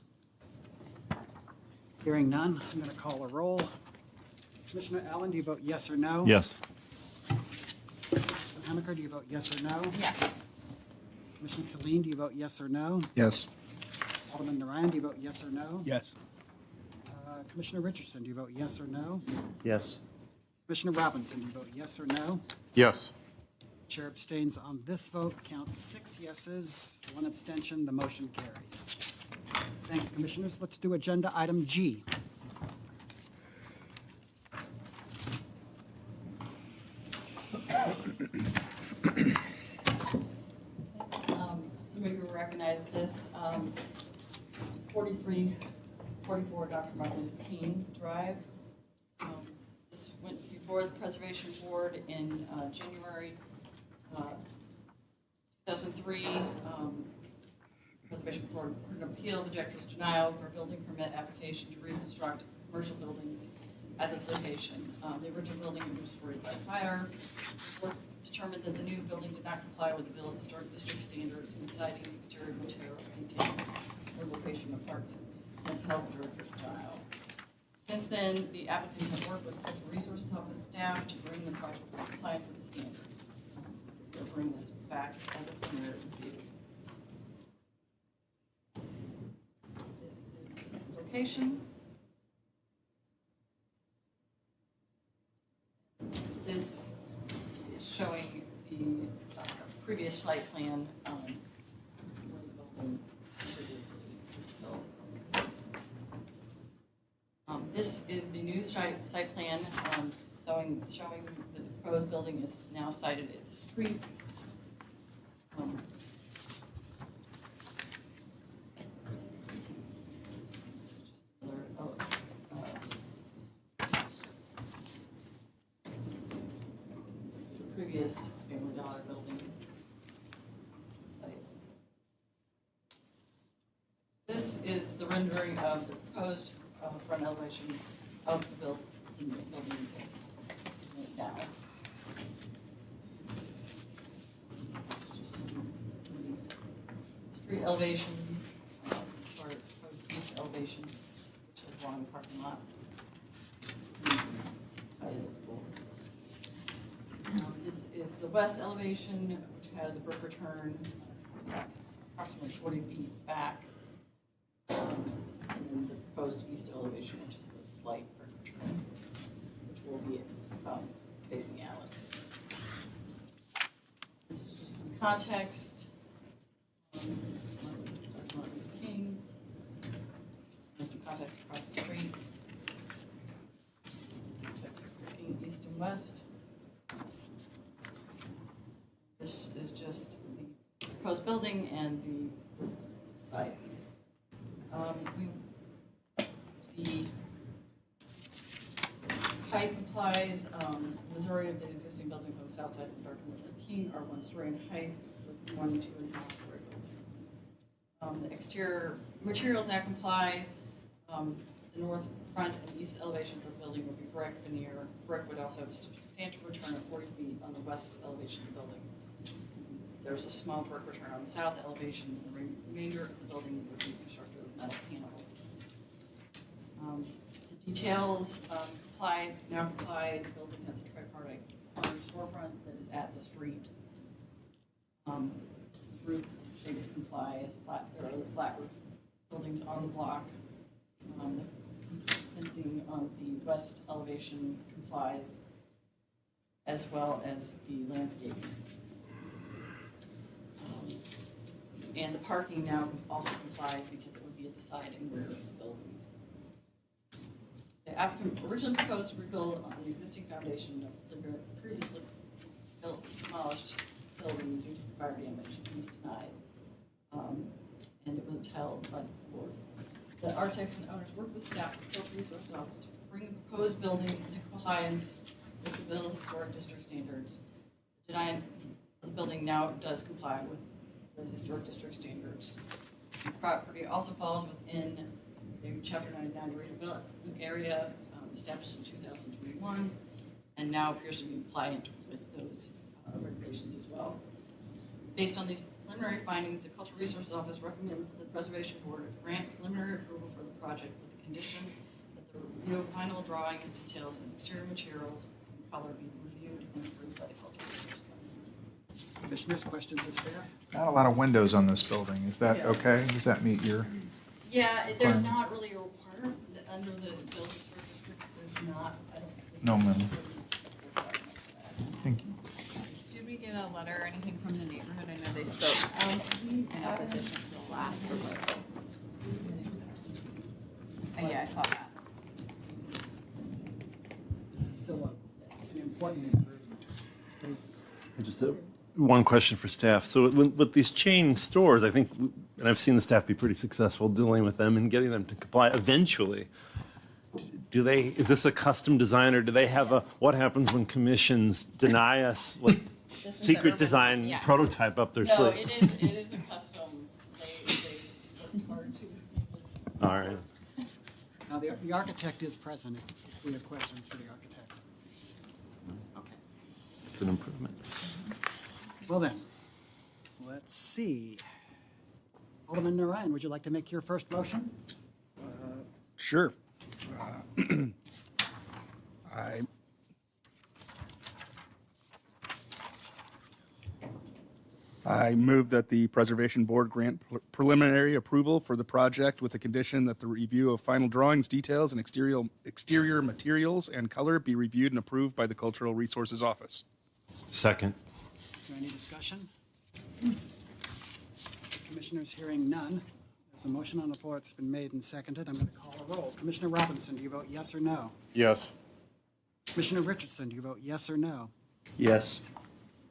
Hearing none, I'm going to call a roll. Commissioner Allen, do you vote yes or no? Yes. Commissioner Hammaker, do you vote yes or no? Yes. Commissioner Killeen, do you vote yes or no? Yes. Alderman Narayan, do you vote yes or no? Yes. Commissioner Richardson, do you vote yes or no? Yes. Commissioner Robinson, do you vote yes or no? Yes. Chair abstains on this vote. Count 6 yeses, 1 abstention. The motion carries. Thanks, Commissioners. Let's do agenda item G. Somebody will recognize this. 4344 Dr. Martin Luther King Drive. This went before the Preservation Board in January 2003. Preservation Board heard an appeal of objector's denial for a building permit application to reconstruct a commercial building at this location. The original building had been destroyed by fire. The board determined that the new building did not comply with the Bill of Historic District standards in siding, exterior materials, detail, or location of parking, and held the director's denial. Since then, the applicants have worked with the Cultural Resources Office staff to bring the project in compliance with the standards. They'll bring this back as a preliminary review. This is the location. This is showing the previous site plan. Where the building previously built. This is the new site plan showing that the proposed building is now sited at the street. This is just another, the previous Family Dollar building site. This is the rendering of the proposed front elevation of the building now. street elevation, or proposed east elevation, which is along the parking lot. This is the west elevation, which has a brick return approximately 40 feet back. And then the proposed east elevation, which is a slight brick return, which will be facing the alley. This is just some context. Dr. Martin Luther King, and some context across the street. King east and west. This is just the proposed building and the site. The height applies, majority of the existing buildings on the south side of Dr. Martin Luther King are 1 story in height with 1 to 2.5 story building. The exterior materials that comply, the north front and east elevations of the building will be brick veneer. Brick would also have a substantial return of 40 feet on the west elevation of the building. There's a small brick return on the south elevation, and the remainder of the building would be constructed with metal panels. The details now comply. The building has a tripartite corner storefront that is at the street. Roof shape comply, there are other flat roof buildings on the block. Fencing on the west elevation complies, as well as the landscaping. And the parking now also complies because it would be at the side and rear of the building. The applicant originally proposed to rebuild on the existing foundation of the previously built, demolished building due to fire damage, and was denied. And it was held by the board. The architects and owners worked with staff at the Cultural Resources Office to bring the proposed building into compliance with the Bill of Historic District standards. The design of the building now does comply with the Historic District standards. The property also falls within the Chapter 99 redevelopment area established in 2021, and now appears to be compliant with those regulations as well. Based on these preliminary findings, the Cultural Resources Office recommends the Preservation Board grant preliminary approval for the project with the condition that the review of final drawings, details, and exterior materials and color be reviewed and approved by the Cultural Resources Office. Commissioners, questions of staff? Not a lot of windows on this building. Is that okay? Does that meet your? Yeah, there's not really a requirement under the Bill of Historic District. There's not. I don't think. No, ma'am. Thank you. Did we get a letter or anything from the neighborhood? I know they spoke in opposition to the last proposal. Yeah, I saw that. This is still an important improvement. Just one question for staff. So with these chain stores, I think, and I've seen the staff be pretty successful dealing with them and getting them to comply eventually. Is this a custom design, or do they have what happens when commissions deny us like secret design prototype up their No, sleeve? it is a custom. They worked hard to make this. All right. Now, the architect is present if we have questions for the architect. Okay. It's an improvement. Well then, let's see. Alderman Narayan, would you like to make your first motion? Sure. I move that the Preservation Board grant preliminary approval for the project with the condition that the review of final drawings, details, and exterior materials and color be reviewed and approved by the Cultural Resources Office. Second. Is there any discussion? Commissioners, hearing none. There's a motion on the floor. It's been made and seconded. I'm going to call a roll. Commissioner Robinson, do you vote yes or no? Yes. Commissioner Richardson, do you vote yes or no? Yes.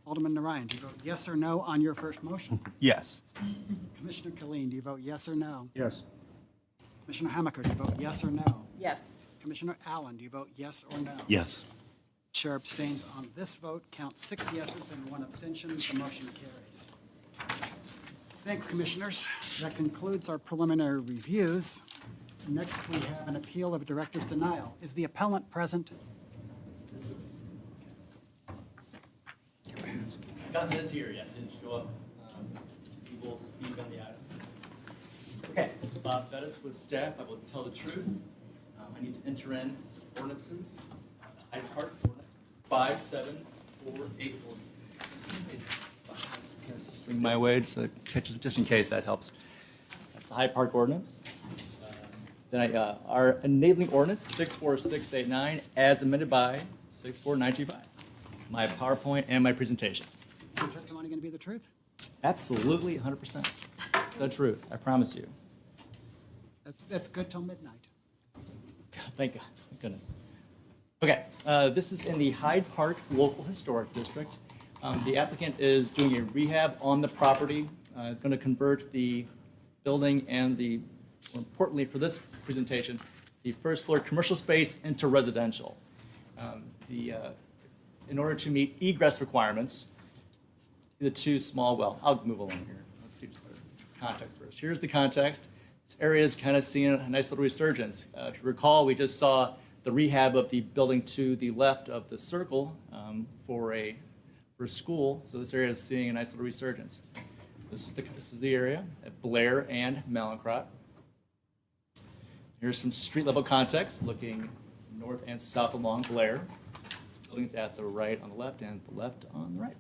Alderman Narayan, do you vote yes or no on your first motion? Yes. Commissioner Killeen, do you vote yes or no? Yes. Commissioner Hamaker, do you vote yes or no? Yes. Commissioner Allen, do you vote yes or no? Yes. Chair abstains on this vote. Count 6 yeses and 1 abstention. The motion carries. Thanks, Commissioners. That concludes our preliminary reviews. Next, we have an appeal of director's denial. Is the appellant present? Cousin is here, yes, didn't show up. He will speak on the item. Okay, Bob Bettis with staff. I will tell the truth. I need to enter in some ordinances. Hyde Park ordinance 5748. Swing my way so it catches, just in case that helps. That's the Hyde Park ordinance. Then our enabling ordinance 64689 as amended by 64925. My PowerPoint and my presentation. Is your testimony going to be the truth? Absolutely 100%. The truth, I promise you. That's good till midnight. Thank God, thank goodness. Okay, this is in the Hyde Park Local Historic District. The applicant is doing a rehab on the property. Is going to convert the building and the, more importantly for this presentation, the first floor commercial space into residential. In order to meet egress requirements, the two small, well, I'll move along here. Let's do context first. Here's the context. This area is kind of seeing a nice little resurgence. If you recall, we just saw the rehab of the building to the left of the circle for a school. So this area is seeing a nice little resurgence. This is the area at Blair and Mallinckrodt. Here's some street level context looking north and south along Blair. Buildings at the right on the left and the left on the right.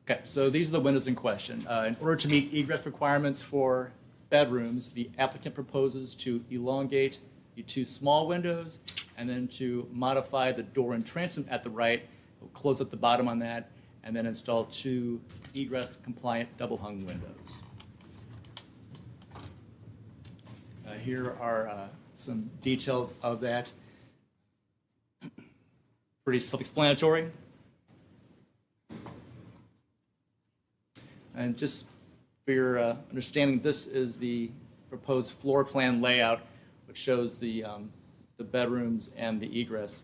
Okay, so these are the windows in question. In order to meet egress requirements for bedrooms, the applicant proposes to elongate the two small windows and then to modify the door and transom at the right. We'll close up the bottom on that and then install two egress compliant double hung windows. Here are some details of that. Pretty self-explanatory. And just for your understanding, this is the proposed floor plan layout, which shows the bedrooms and the egress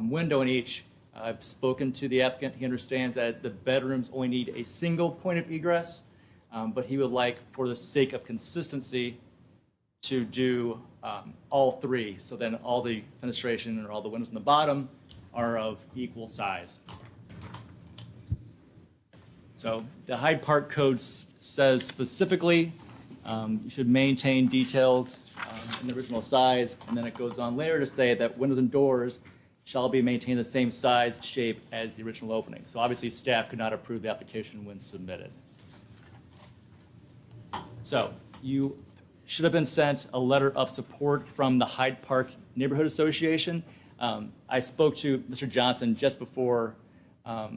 window in each. I've spoken to the applicant. He understands that the bedrooms only need a single point of egress, but he would like, for the sake of consistency, to do all three. So then all the fenestration or all the windows in the bottom are of equal size. So the Hyde Park Code says specifically you should maintain details in the original size, and then it goes on later to say that windows and doors shall be maintained the same size, shape as the original opening. So obviously staff could not approve the application when submitted. So you should have been sent a letter of support from the Hyde Park Neighborhood Association. I spoke to Mr. Johnson just before I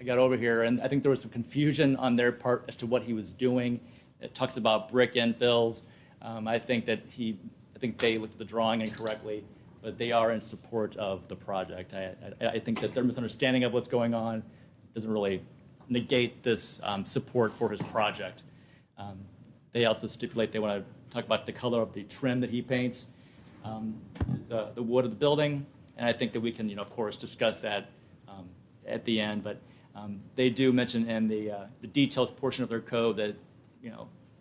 got over here, and I think there was some confusion on their part as to what he was doing. It talks about brick infills. I think they looked at the drawing incorrectly, but they are in support of the project. I think that their misunderstanding of what's going on doesn't really negate this support for his project. They also stipulate they want to talk about the color of the trim that he paints, the wood of the building, and I think that we can, of course, discuss that at the end. But they do mention in the details portion of their code that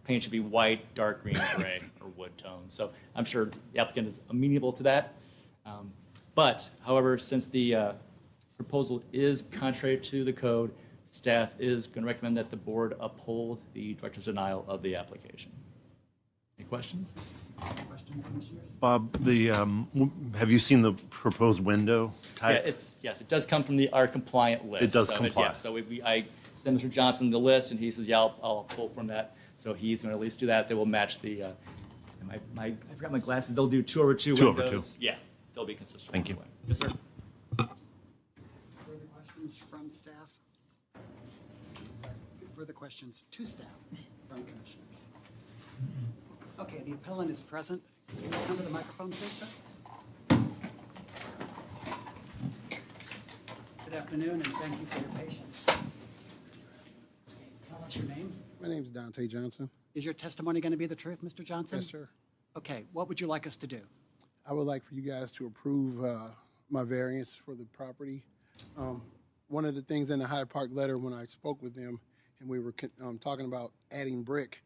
paint should be white, dark green, gray, or wood tones. So I'm sure the applicant is amenable to that. But, however, since the proposal is contrary to the code, staff is going to recommend that the board uphold the director's denial of the application. Any questions? Questions, commissioners? Bob, have you seen the proposed window type? Yeah, yes, it does come from our compliant list. It does comply. Yeah, so I send Mr. Johnson the list, and he says, yeah, I'll pull from that. So he's going to at least do that. They will match the, I forgot my glasses. They'll do 2 over 2 2 windows. over 2. Yeah, they'll be consistent. Thank you. Way. Yes, sir. Further questions from staff? Further questions to staff from commissioners? Okay, the appellant is present. Can you come to the microphone, please, sir? Good afternoon, and thank you for your patience. Tell us your name. My name's Dante Johnson. Is your testimony going to be the truth, Mr. Johnson? Yes, sir. Okay, what would you like us to do? I would like for you guys to approve my variance for the property. One of the things in the Hyde Park letter when I spoke with them, and we were talking about adding brick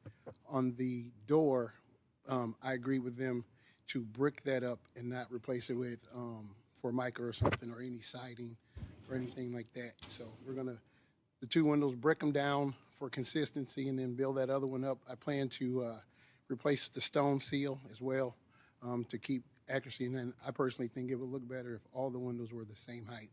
on the door, I agreed with them to brick that up and not replace it with Formica or something, or any siding or anything like that. So we're gonna, the 2 windows, brick them down, for consistency and then build that other one up. I plan to replace the stone seal as well to keep accuracy. And then I personally think it would look better if all the windows were the same height.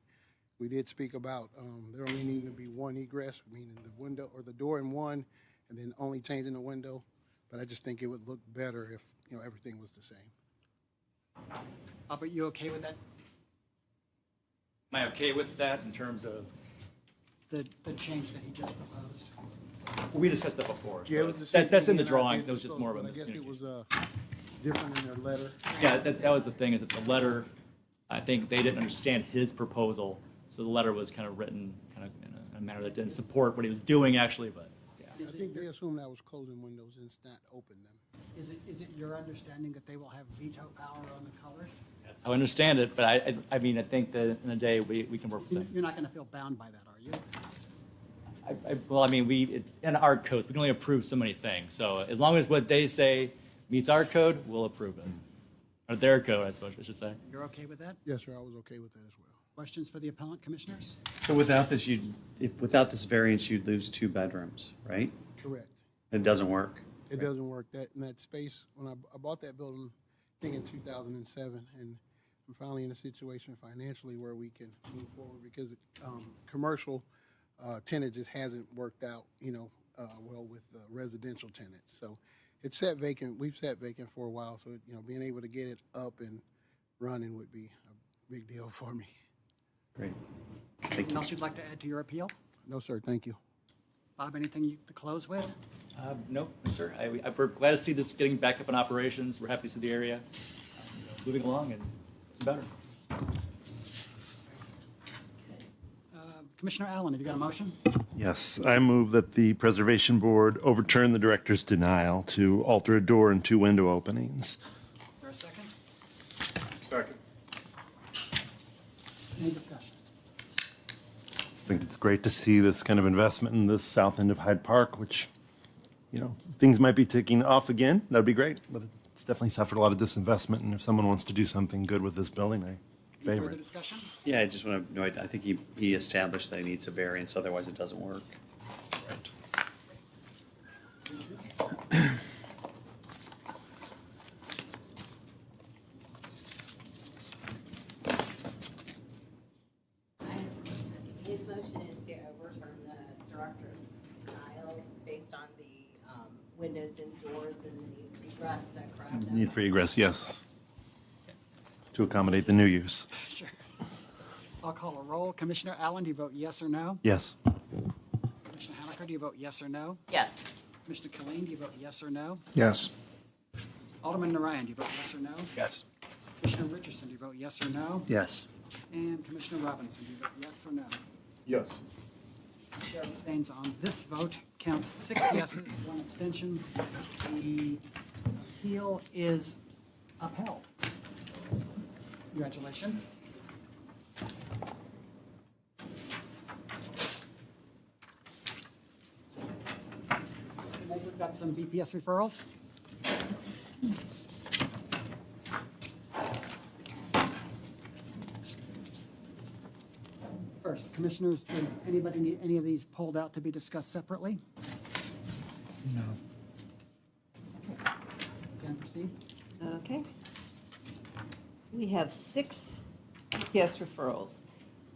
We did speak about there only needing to be one egress, meaning the window or the door in one, and then only changing the window. But I just think it would look better if everything was the same. Albert, you okay with that? Am I okay with that in terms of, The change that he just proposed? we discussed that before, Yeah, it so was the same that's in thing the and I drawing, did that was just discuss, more of a but I guess it was miscommunication. different in their letter. Yeah, that was the thing, is that the letter, I think they didn't understand his proposal, so the letter was kind of written kind of in a manner that didn't support what he was doing actually, but, yeah. I think they assumed that was closing windows and it's not open them. Is it your understanding that they will have veto power on the colors? I understand it, but I mean, I think that in the day, we can work with them. You're not going to feel bound by that, are you? Well, I mean, it's in our codes, we can only approve so many things, so as long as what they say meets our code, we'll approve it. Or their code, I suppose I should say. You're okay with that? Yes, sir, I was okay with that as well. Questions for the appellant, commissioners? So without this, without this variance, you'd lose 2 bedrooms, right? Correct. It doesn't work. It doesn't work. That in that space, when I bought that building, I think in 2007, and I'm finally in a situation financially where we can move forward because commercial tenant just hasn't worked out, well with residential tenants. So it's sat vacant. We've sat vacant for a while. So being able to get it up and running would be a big deal for me. Great. Anything else you'd like to add to your appeal? No, sir. Thank you. Bob, anything to close with? No, sir. We're glad to see this getting back up in operations. We're happy to see the area moving along and better. Commissioner Allen, have you got a motion? Yes, I move that the Preservation Board overturn the director's denial to alter a door and 2 window openings. Is there a second? Second. Any discussion? I think it's great to see this kind of investment in the south end of Hyde Park, which, things might be ticking off again. That'd be great, but it's definitely suffered a lot of disinvestment. And if someone wants to do something good with this building, I Any favor further it. discussion? Yeah, I just want to know, I think he established that he needs a variance, otherwise it doesn't work. Right. His motion is to overturn the director's denial based on the windows and doors and the egress, is that correct? Need for egress, yes. To accommodate the new use. Sure. I'll call a roll. Commissioner Allen, do you vote yes or no? Yes. Commissioner Hamaker, do you vote yes or no? Yes. Commissioner Killeen, do you vote yes or no? Yes. Alderman Narayan, do you vote yes or no? Yes. Commissioner Richardson, do you vote yes or no? Yes. And Commissioner Robinson, do you vote yes or no? Yes. Chair abstains on this vote. Counts 6 yeses, 1 abstention. The appeal is upheld. Congratulations. Tonight we've got some BPS referrals. First, commissioners, does anybody need any of these pulled out to be discussed separately? No. Can I proceed? Okay. We have 6 BPS referrals.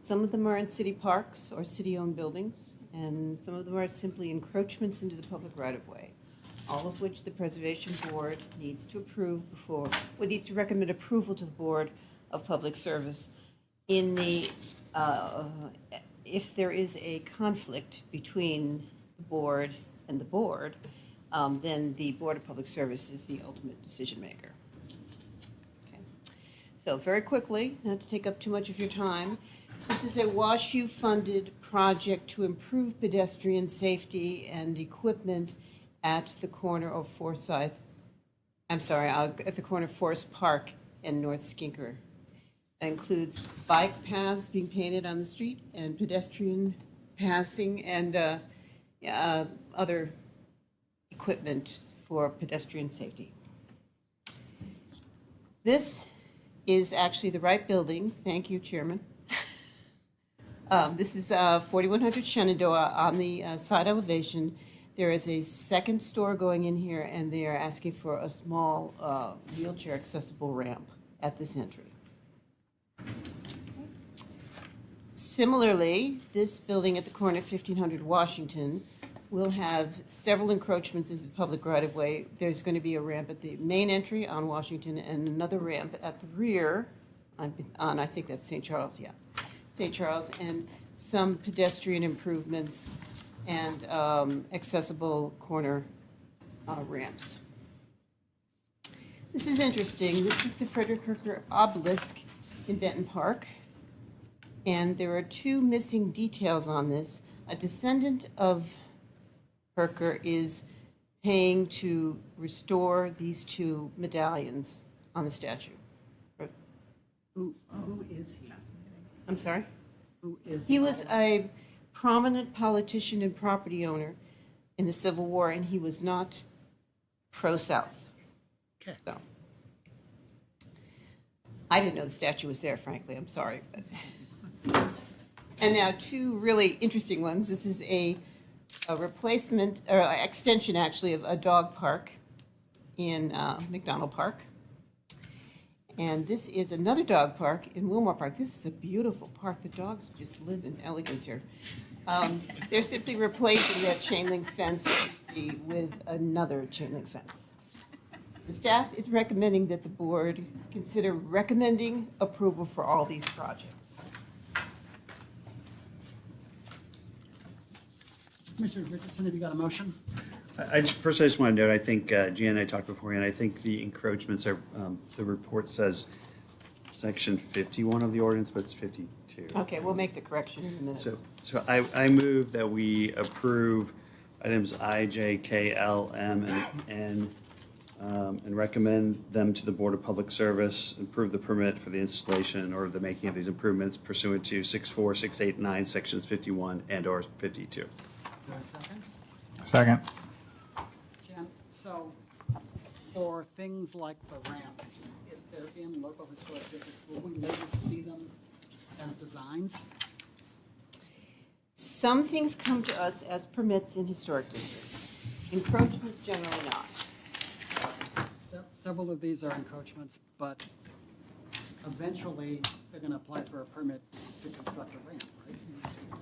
Some of them are in city parks or city-owned buildings, and some of them are simply encroachments into the public right-of-way, all of which the Preservation Board needs to approve before, well, needs to recommend approval to the Board of Public Service. In the, if there is a conflict between the board and the board, then the Board of Public Service is the ultimate decision maker. Okay. So very quickly, not to take up too much of your time, this is a WashU-funded project to improve pedestrian safety and equipment at the corner of at the corner of Forest Park and North Skinker. That includes bike paths being painted on the street and pedestrian passing and other equipment for pedestrian safety. This is actually the right building. Thank you, Chairman. This is 4100 Shenandoah on the side elevation. There is a second store going in here, and they are asking for a small wheelchair accessible ramp at this entry. Similarly, this building at the corner of 1500 Washington will have several encroachments into the public right-of-way. There's going to be a ramp at the main entry on Washington and another ramp at the rear on I think that's St. Charles, yeah. St. Charles, and some pedestrian improvements and accessible corner ramps. This is interesting. This is the Frederick Herker obelisk in Benton Park. And there are two missing details on this. A descendant of Herker is paying to restore these two medallions on the statue. Who is he? I'm sorry? Who is He was a prominent politician and property owner in the Civil War, and he was not pro-South. Okay. So. I didn't know the statue was there, frankly. I'm sorry. But. And now two really interesting ones. This is a replacement, or extension, actually, of a dog park in McDonald Park. And this is another dog park in Wilmore Park. This is a beautiful park. The dogs just live in elegance here. They're simply replacing that chain link fence that you see with another chain link fence. The staff is recommending that the board consider recommending approval for all these projects. Commissioner Richardson, have you got a motion? First, I just want to note, I think Jan and I talked beforehand, I think the encroachments are, the report says section 51 of the ordinance, but it's 52. Okay, we'll make the correction in a minute. So I move that we approve items I, J, K, L, M, and N, and recommend them to the Board of Public Service, approve the permit for the installation or the making of these improvements pursuant to 6.4, 6.8, sections 51 and/or 52. Do I have a second? Second. Jan, so for things like the ramps, if they're in local historic districts, will we later see them as designs? Some things come to us as permits in historic districts. Encroachments generally not. Several of these are encroachments, but eventually they're going to apply for a permit to construct a ramp, right?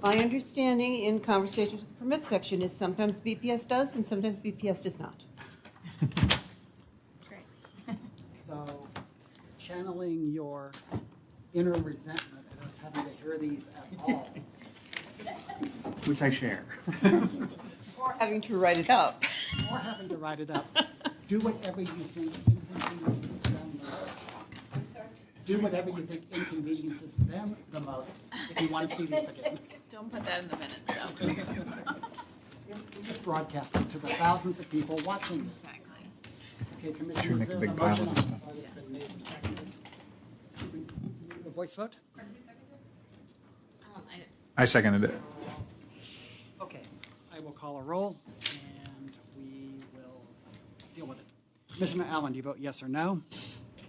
My understanding in conversations with the permit section is sometimes BPS does and sometimes BPS does not. Great. So channeling your inner resentment at us having to hear these at all. Which I share. Or having to write it up. Or having to write it up. Do whatever you think inconveniences them the most. Do whatever you think inconveniences them the most if you want to see these again. Don't put that in the minutes, though. We're just broadcasting to the thousands of people watching this. Exactly. Okay, Commissioner, make a there's big a pile motion of on this the stuff. floor that's been made and seconded. A voice vote? I seconded it. Okay, I will call a roll, and we will deal with it. Commissioner Allen, do you vote yes or no?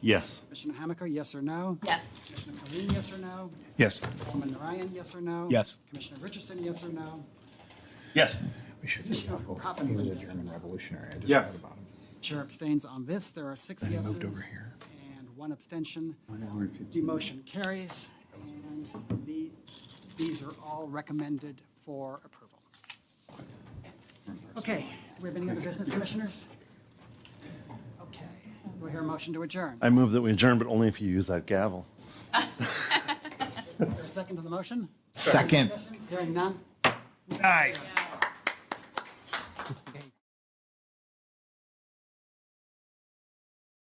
Yes. Commissioner Hammaker, yes or no? Yes. Commissioner Colleen, yes or no? Yes. Alderman Ryan, yes or no? Yes. Commissioner Richardson, yes or no? Yes. We should Commissioner he was Robinson, a yes or German no? revolutionary. I just Yes. read about him. Chair abstains on this. There are 6 And he yeses moved over here. and 1 abstention. The motion carries, and these are all recommended for approval. Okay, do we have any other business, commissioners? Okay, do I hear a motion to adjourn? I move that we adjourn, but only if you use that gavel. Is there a second to the motion? Second. Discussion? Hearing none? Nice.